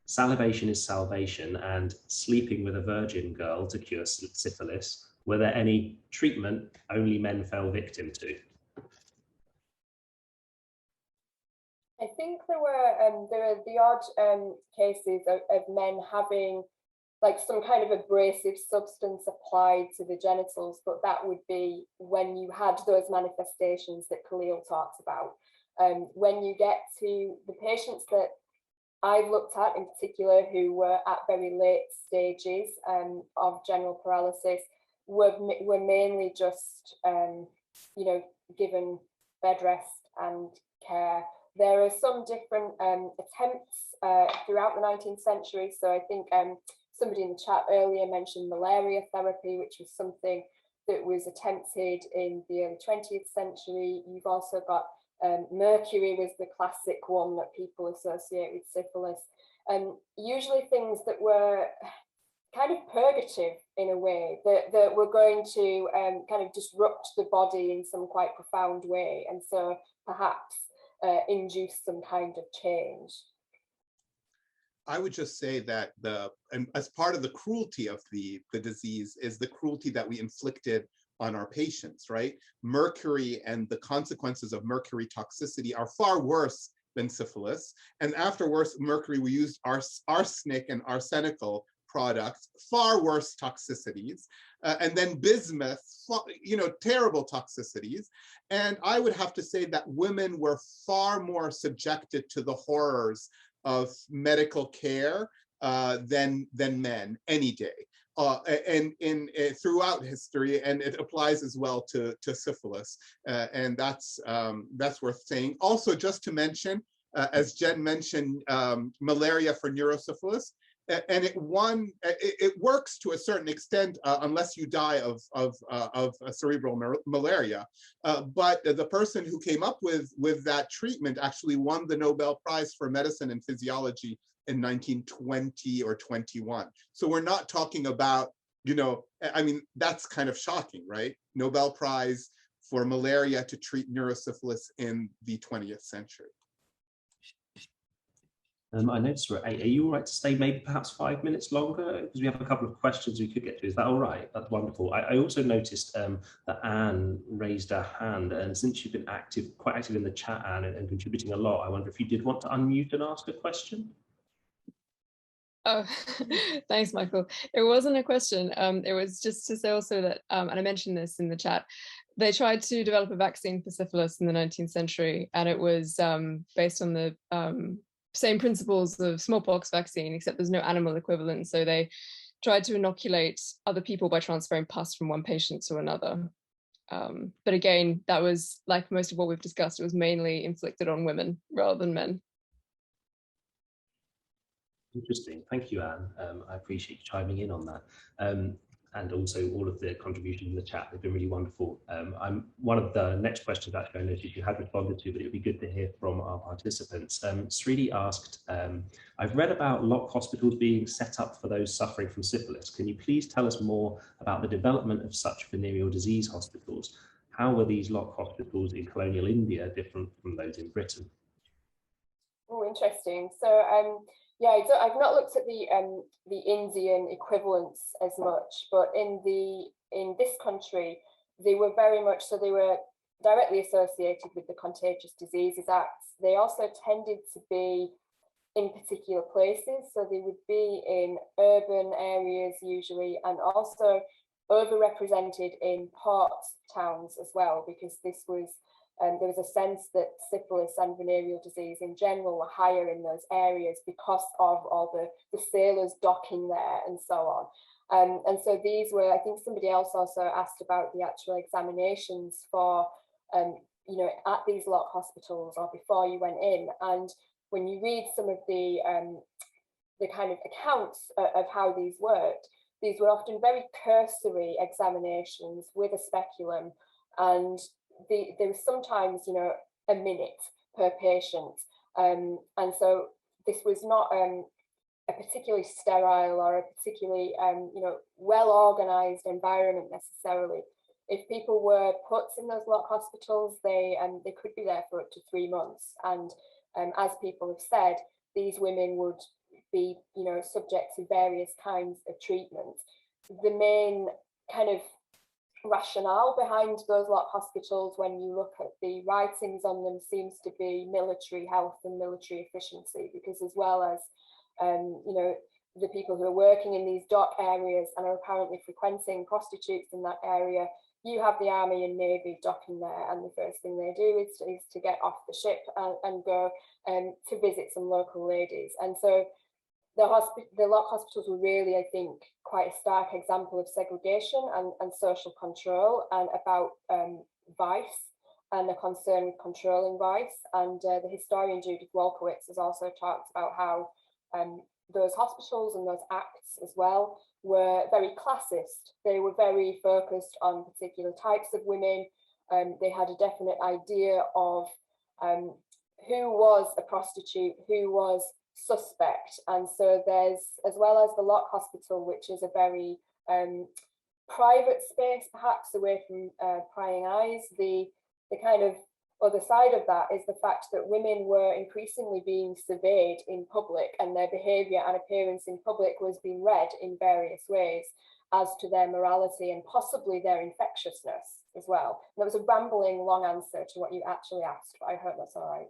salivation is salvation and sleeping with a virgin girl to cure syphilis, were there any treatment only men fell victim to? I think there are the odd cases of men having like some kind of abrasive substance applied to the genitals, but that would be when you had those manifestations that Khalil talked about. When you get to the patients that I've looked at in particular, who were at very late stages of general paralysis, were mainly just given bed rest and care. There are some different attempts throughout the 19th century. So I think somebody in the chat earlier mentioned malaria therapy, which was something that was attempted in the early 20th century. You've also got mercury was the classic one that people associate with syphilis. Usually things that were kind of purgative in a way, that were going to kind of disrupt the body in some quite profound way, and so perhaps induce some kind of change. I would just say that as part of the cruelty of the disease is the cruelty that we inflicted on our patients, right? Mercury and the consequences of mercury toxicity are far worse than syphilis. And afterwards, mercury, we used arsenic and arsenical products, far worse toxicities. And then bismuth, terrible toxicities. And I would have to say that women were far more subjected to the horrors of medical care than men any day, and throughout history, and it applies as well to syphilis, and that's worth saying. Also, just to mention, as Jen mentioned, malaria for neurosyphilis, and it works to a certain extent unless you die of cerebral malaria. But the person who came up with that treatment actually won the Nobel Prize for Medicine and Physiology in 1920 or 21. So we're not talking about, I mean, that's kind of shocking, right? Nobel Prize for malaria to treat neurosyphilis in the 20th century. I noticed we're 8. Are you all right to stay maybe perhaps 5 minutes longer? Because we have a couple of questions we could get to. Is that all right? That's wonderful. I also noticed that Anne raised her hand, and since you've been quite active in the chat, Anne, and contributing a lot, I wonder if you did want to unmute and ask a question? Oh, thanks, Michael. It wasn't a question. It was just to say also that, and I mentioned this in the chat, they tried to develop a vaccine for syphilis in the 19th century, and it was based on the same principles of smallpox vaccine, except there's no animal equivalent. So they tried to inoculate other people by transferring pus from one patient to another. But again, that was, like most of what we've discussed, it was mainly inflicted on women rather than men. Interesting. Thank you, Anne. I appreciate you chiming in on that. and also all of the contributions in the chat. They've been really wonderful. One of the next questions actually I noticed you had responded to, but it would be good to hear from our participants. Srini asked, I've read about lock hospitals being set up for those suffering from syphilis. Can you please tell us more about the development of such venereal disease hospitals? How were these lock hospitals in colonial India different from those in Britain? Oh, interesting. So yeah, I've not looked at the Indian equivalents as much, but in this country, they were very much so. They were directly associated with the Contagious Diseases Act. They also tended to be in particular places, so they would be in urban areas usually, and also overrepresented in port towns as well, because this was. There was a sense that syphilis and venereal disease in general were higher in those areas because of all the sailors docking there and so on. And so these were, I think somebody else also asked about the actual examinations for, you know, at these lock hospitals or before you went in. And when you read some of the kind of accounts of how these worked, these were often very cursory examinations with a speculum, and there was sometimes, you know, a minute per patient. And so this was not a particularly sterile or a particularly, you know, well-organized environment necessarily. If people were put in those lock hospitals, they could be there for up to 3 months. And as people have said, these women would be, you know, subject to various kinds of treatment. The main kind of rationale behind those lock hospitals, when you look at the writings on them, seems to be military health and military efficiency, because as well as you know, the people who are working in these dock areas and are apparently frequenting prostitutes in that area, you have the army and navy docking there, and the first thing they do is to get off the ship and go to visit some local ladies. And so the lock hospitals were really, I think, quite a stark example of segregation and social control, and about vice and a concern with controlling vice. And the historian Judith Wolkowitz has also talked about how those hospitals and those acts as well were very classist. They were very focused on particular types of women. They had a definite idea of who was a prostitute, who was suspect. And so there's, as well as the lock hospital, which is a very private space, perhaps away from prying eyes, the kind of other side of that is the fact that women were increasingly being surveyed in public, and their behaviour and appearance in public was being read in various ways as to their morality and possibly their infectiousness as well. And that was a rambling long answer to what you actually asked, but I hope that's all right.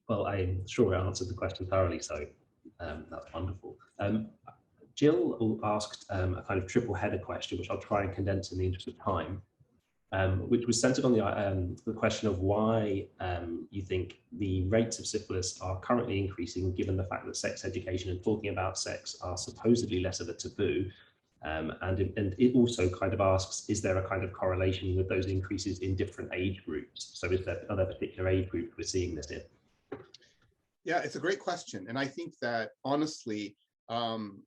Well, I'm sure I answered the question thoroughly, so that's wonderful. Jill asked a kind of triple header question, which I'll try and condense in the interest of time, which was centered on the question of why you think the rates of syphilis are currently increasing, given the fact that sex education and talking about sex are supposedly less of a taboo. And it also kind of asks, is there a kind of correlation with those increases in different age groups? So is there other particular age groups we're seeing this in? Yeah, it's a great question. And I think that honestly,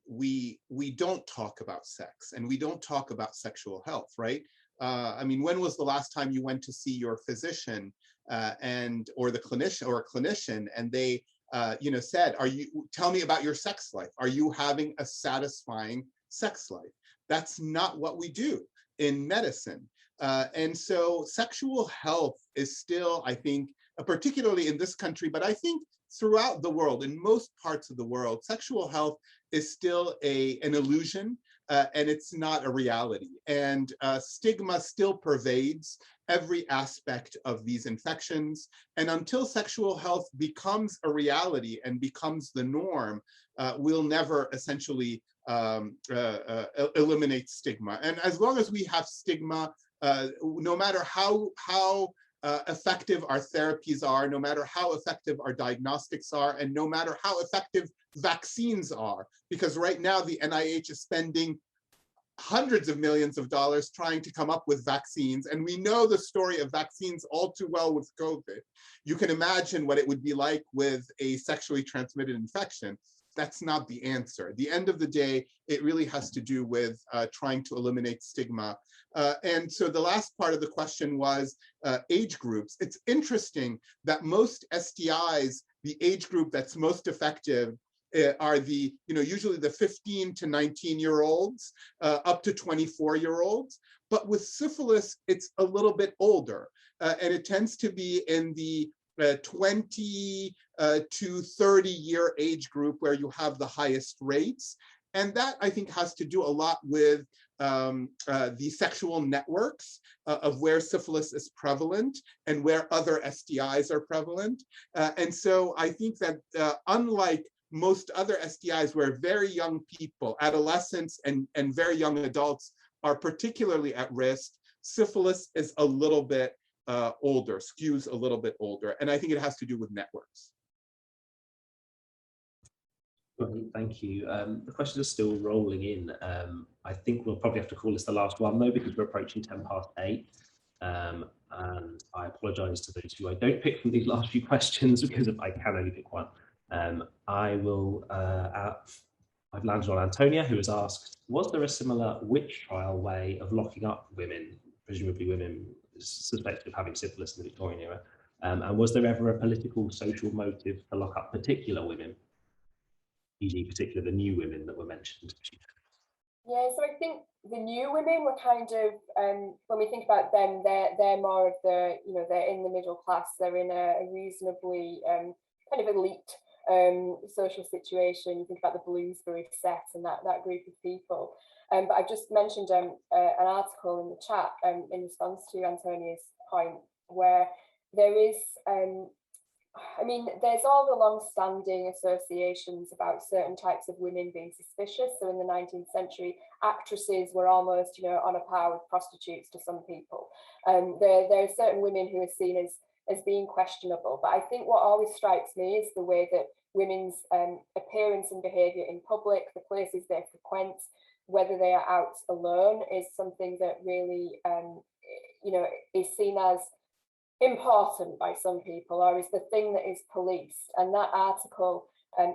we don't talk about sex, and we don't talk about sexual health, right? I mean, when was the last time you went to see your physician or the clinician or a clinician, and they you know, said, tell me about your sex life. Are you having a satisfying sex life? That's not what we do in medicine. And so sexual health is still, I think, particularly in this country, but I think throughout the world, in most parts of the world, sexual health is still an illusion, and it's not a reality. And stigma still pervades every aspect of these infections. And until sexual health becomes a reality and becomes the norm, we'll never essentially eliminate stigma. And as long as we have stigma, no matter how effective our therapies are, no matter how effective our diagnostics are, and no matter how effective vaccines are, because right now the NIH is spending hundreds of millions of dollars trying to come up with vaccines. And we know the story of vaccines all too well with COVID. You can imagine what it would be like with a sexually transmitted infection. that's not the answer. At the end of the day, it really has to do with trying to eliminate stigma. And so the last part of the question was age groups. It's interesting that most STIs, the age group that's most effective are the, usually the 15 to 19-year-olds up to 24-year-olds. But with syphilis, it's a little bit older. And it tends to be in the 20 to 30-year age group where you have the highest rates. And that, I think, has to do a lot with the sexual networks of where syphilis is prevalent and where other STIs are prevalent. And so I think that unlike most other STIs where very young people, adolescents and very young adults are particularly at risk, syphilis is a little bit older, skews a little bit older. And I think it has to do with networks. Great, thank you. The questions are still rolling in. I think we'll probably have to call this the last one though, because we're approaching 8:10. And I apologize to those who I don't pick from these last few questions because I can only pick one. I've landed on Antonia, who has asked, was there a similar witch trial way of locking up women, presumably women suspected of having syphilis in the Victorian era? And was there ever a political, social motive to lock up particular women, e.g. particularly the new women that were mentioned? Yeah, so I think the new women were kind of, when we think about them, they're more of the, they're in the middle class, they're in a reasonably kind of elite social situation. You think about the Bloomsbury set and that group of people. But I've just mentioned an article in the chat in response to Antonia's point, where there is, there's all the long-standing associations about certain types of women being suspicious. So in the 19th century, actresses were almost, on a par with prostitutes to some people. There are certain women who are seen as being questionable. But I think what always strikes me is the way that women's appearance and behaviour in public, the places they frequent, whether they are out alone, is something that really, is seen as important by some people, or is the thing that is policed. And that article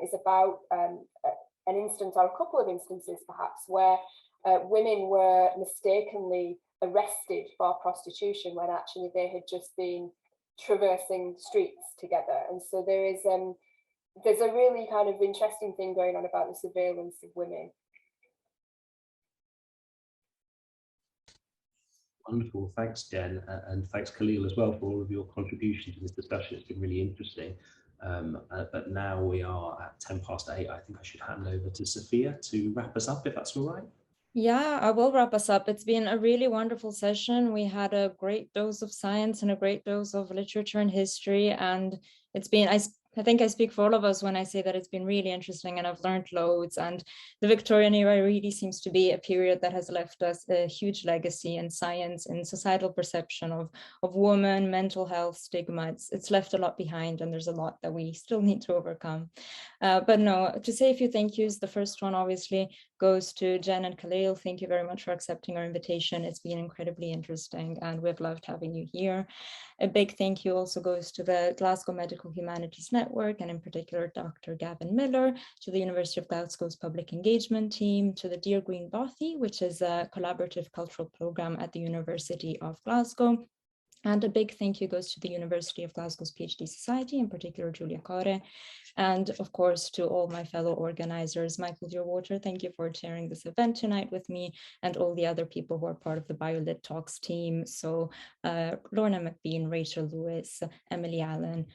is about an instance, or a couple of instances perhaps, where women were mistakenly arrested for prostitution when actually they had just been traversing streets together. And so there's a really kind of interesting thing going on about the surveillance of women. Wonderful, thanks Jen, and thanks Khalil as well for all of your contributions to this discussion. It's been really interesting. But now we are at 8:10. I think I should hand over to Sophia to wrap us up, if that's all right. Yeah, I will wrap us up. It's been a really wonderful session. We had a great dose of science and a great dose of literature and history. And it's been, I think I speak for all of us when I say that it's been really interesting and I've learned loads. And the Victorian era really seems to be a period that has left us a huge legacy in science and societal perception of women, mental health, stigma. It's left a lot behind, and there's a lot that we still need to overcome. But no, to say a few thank yous. The first one obviously goes to Jen and Khalil. Thank you very much for accepting our invitation. It's been incredibly interesting and we've loved having you here. A big thank you also goes to the Glasgow Medical Humanities Network, and in particular, Dr. Gavin Miller, to the University of Glasgow's public engagement team, to the Dear Green Bothy, which is a collaborative cultural program at the University of Glasgow. And a big thank you goes to the University of Glasgow's PhD Society, in particular Julia Core, and of course to all my fellow organizers. Michael Dearwater, thank you for chairing this event tonight with me, and all the other people who are part of the BioLit Talks team. So Lorna McBean, Rachel Lewis, Emily Allen,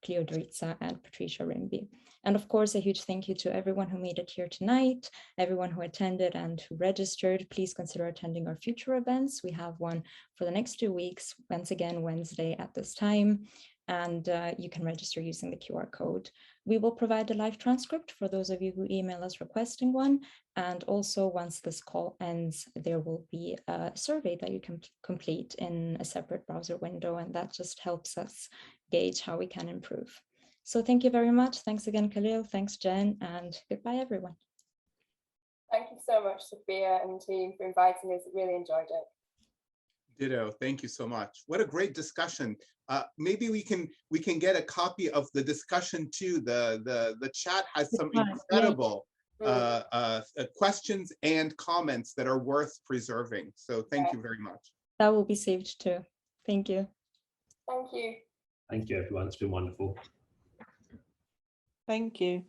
Cleo Dritza, and Patricia Rimby. And of course, a huge thank you to everyone who made it here tonight, everyone who attended and who registered. Please consider attending our future events. We have one for the next 2 weeks, once again, Wednesday at this time. And you can register using the QR code. We will provide a live transcript for those of you who email us requesting one. And also, once this call ends, there will be a survey that you can complete in a separate browser window, and that just helps us gauge how we can improve. So thank you very much. Thanks again, Khalil. Thanks, Jen, and goodbye, everyone. Thank you so much, Sophia and team, for inviting us. Really enjoyed it. Ditto. Thank you so much. What a great discussion. Maybe we can get a copy of the discussion too. The chat has some incredible questions and comments that are worth preserving. So thank you very much. That will be saved too. Thank you. Thank you. Thank you, everyone. It's been wonderful. Thank you.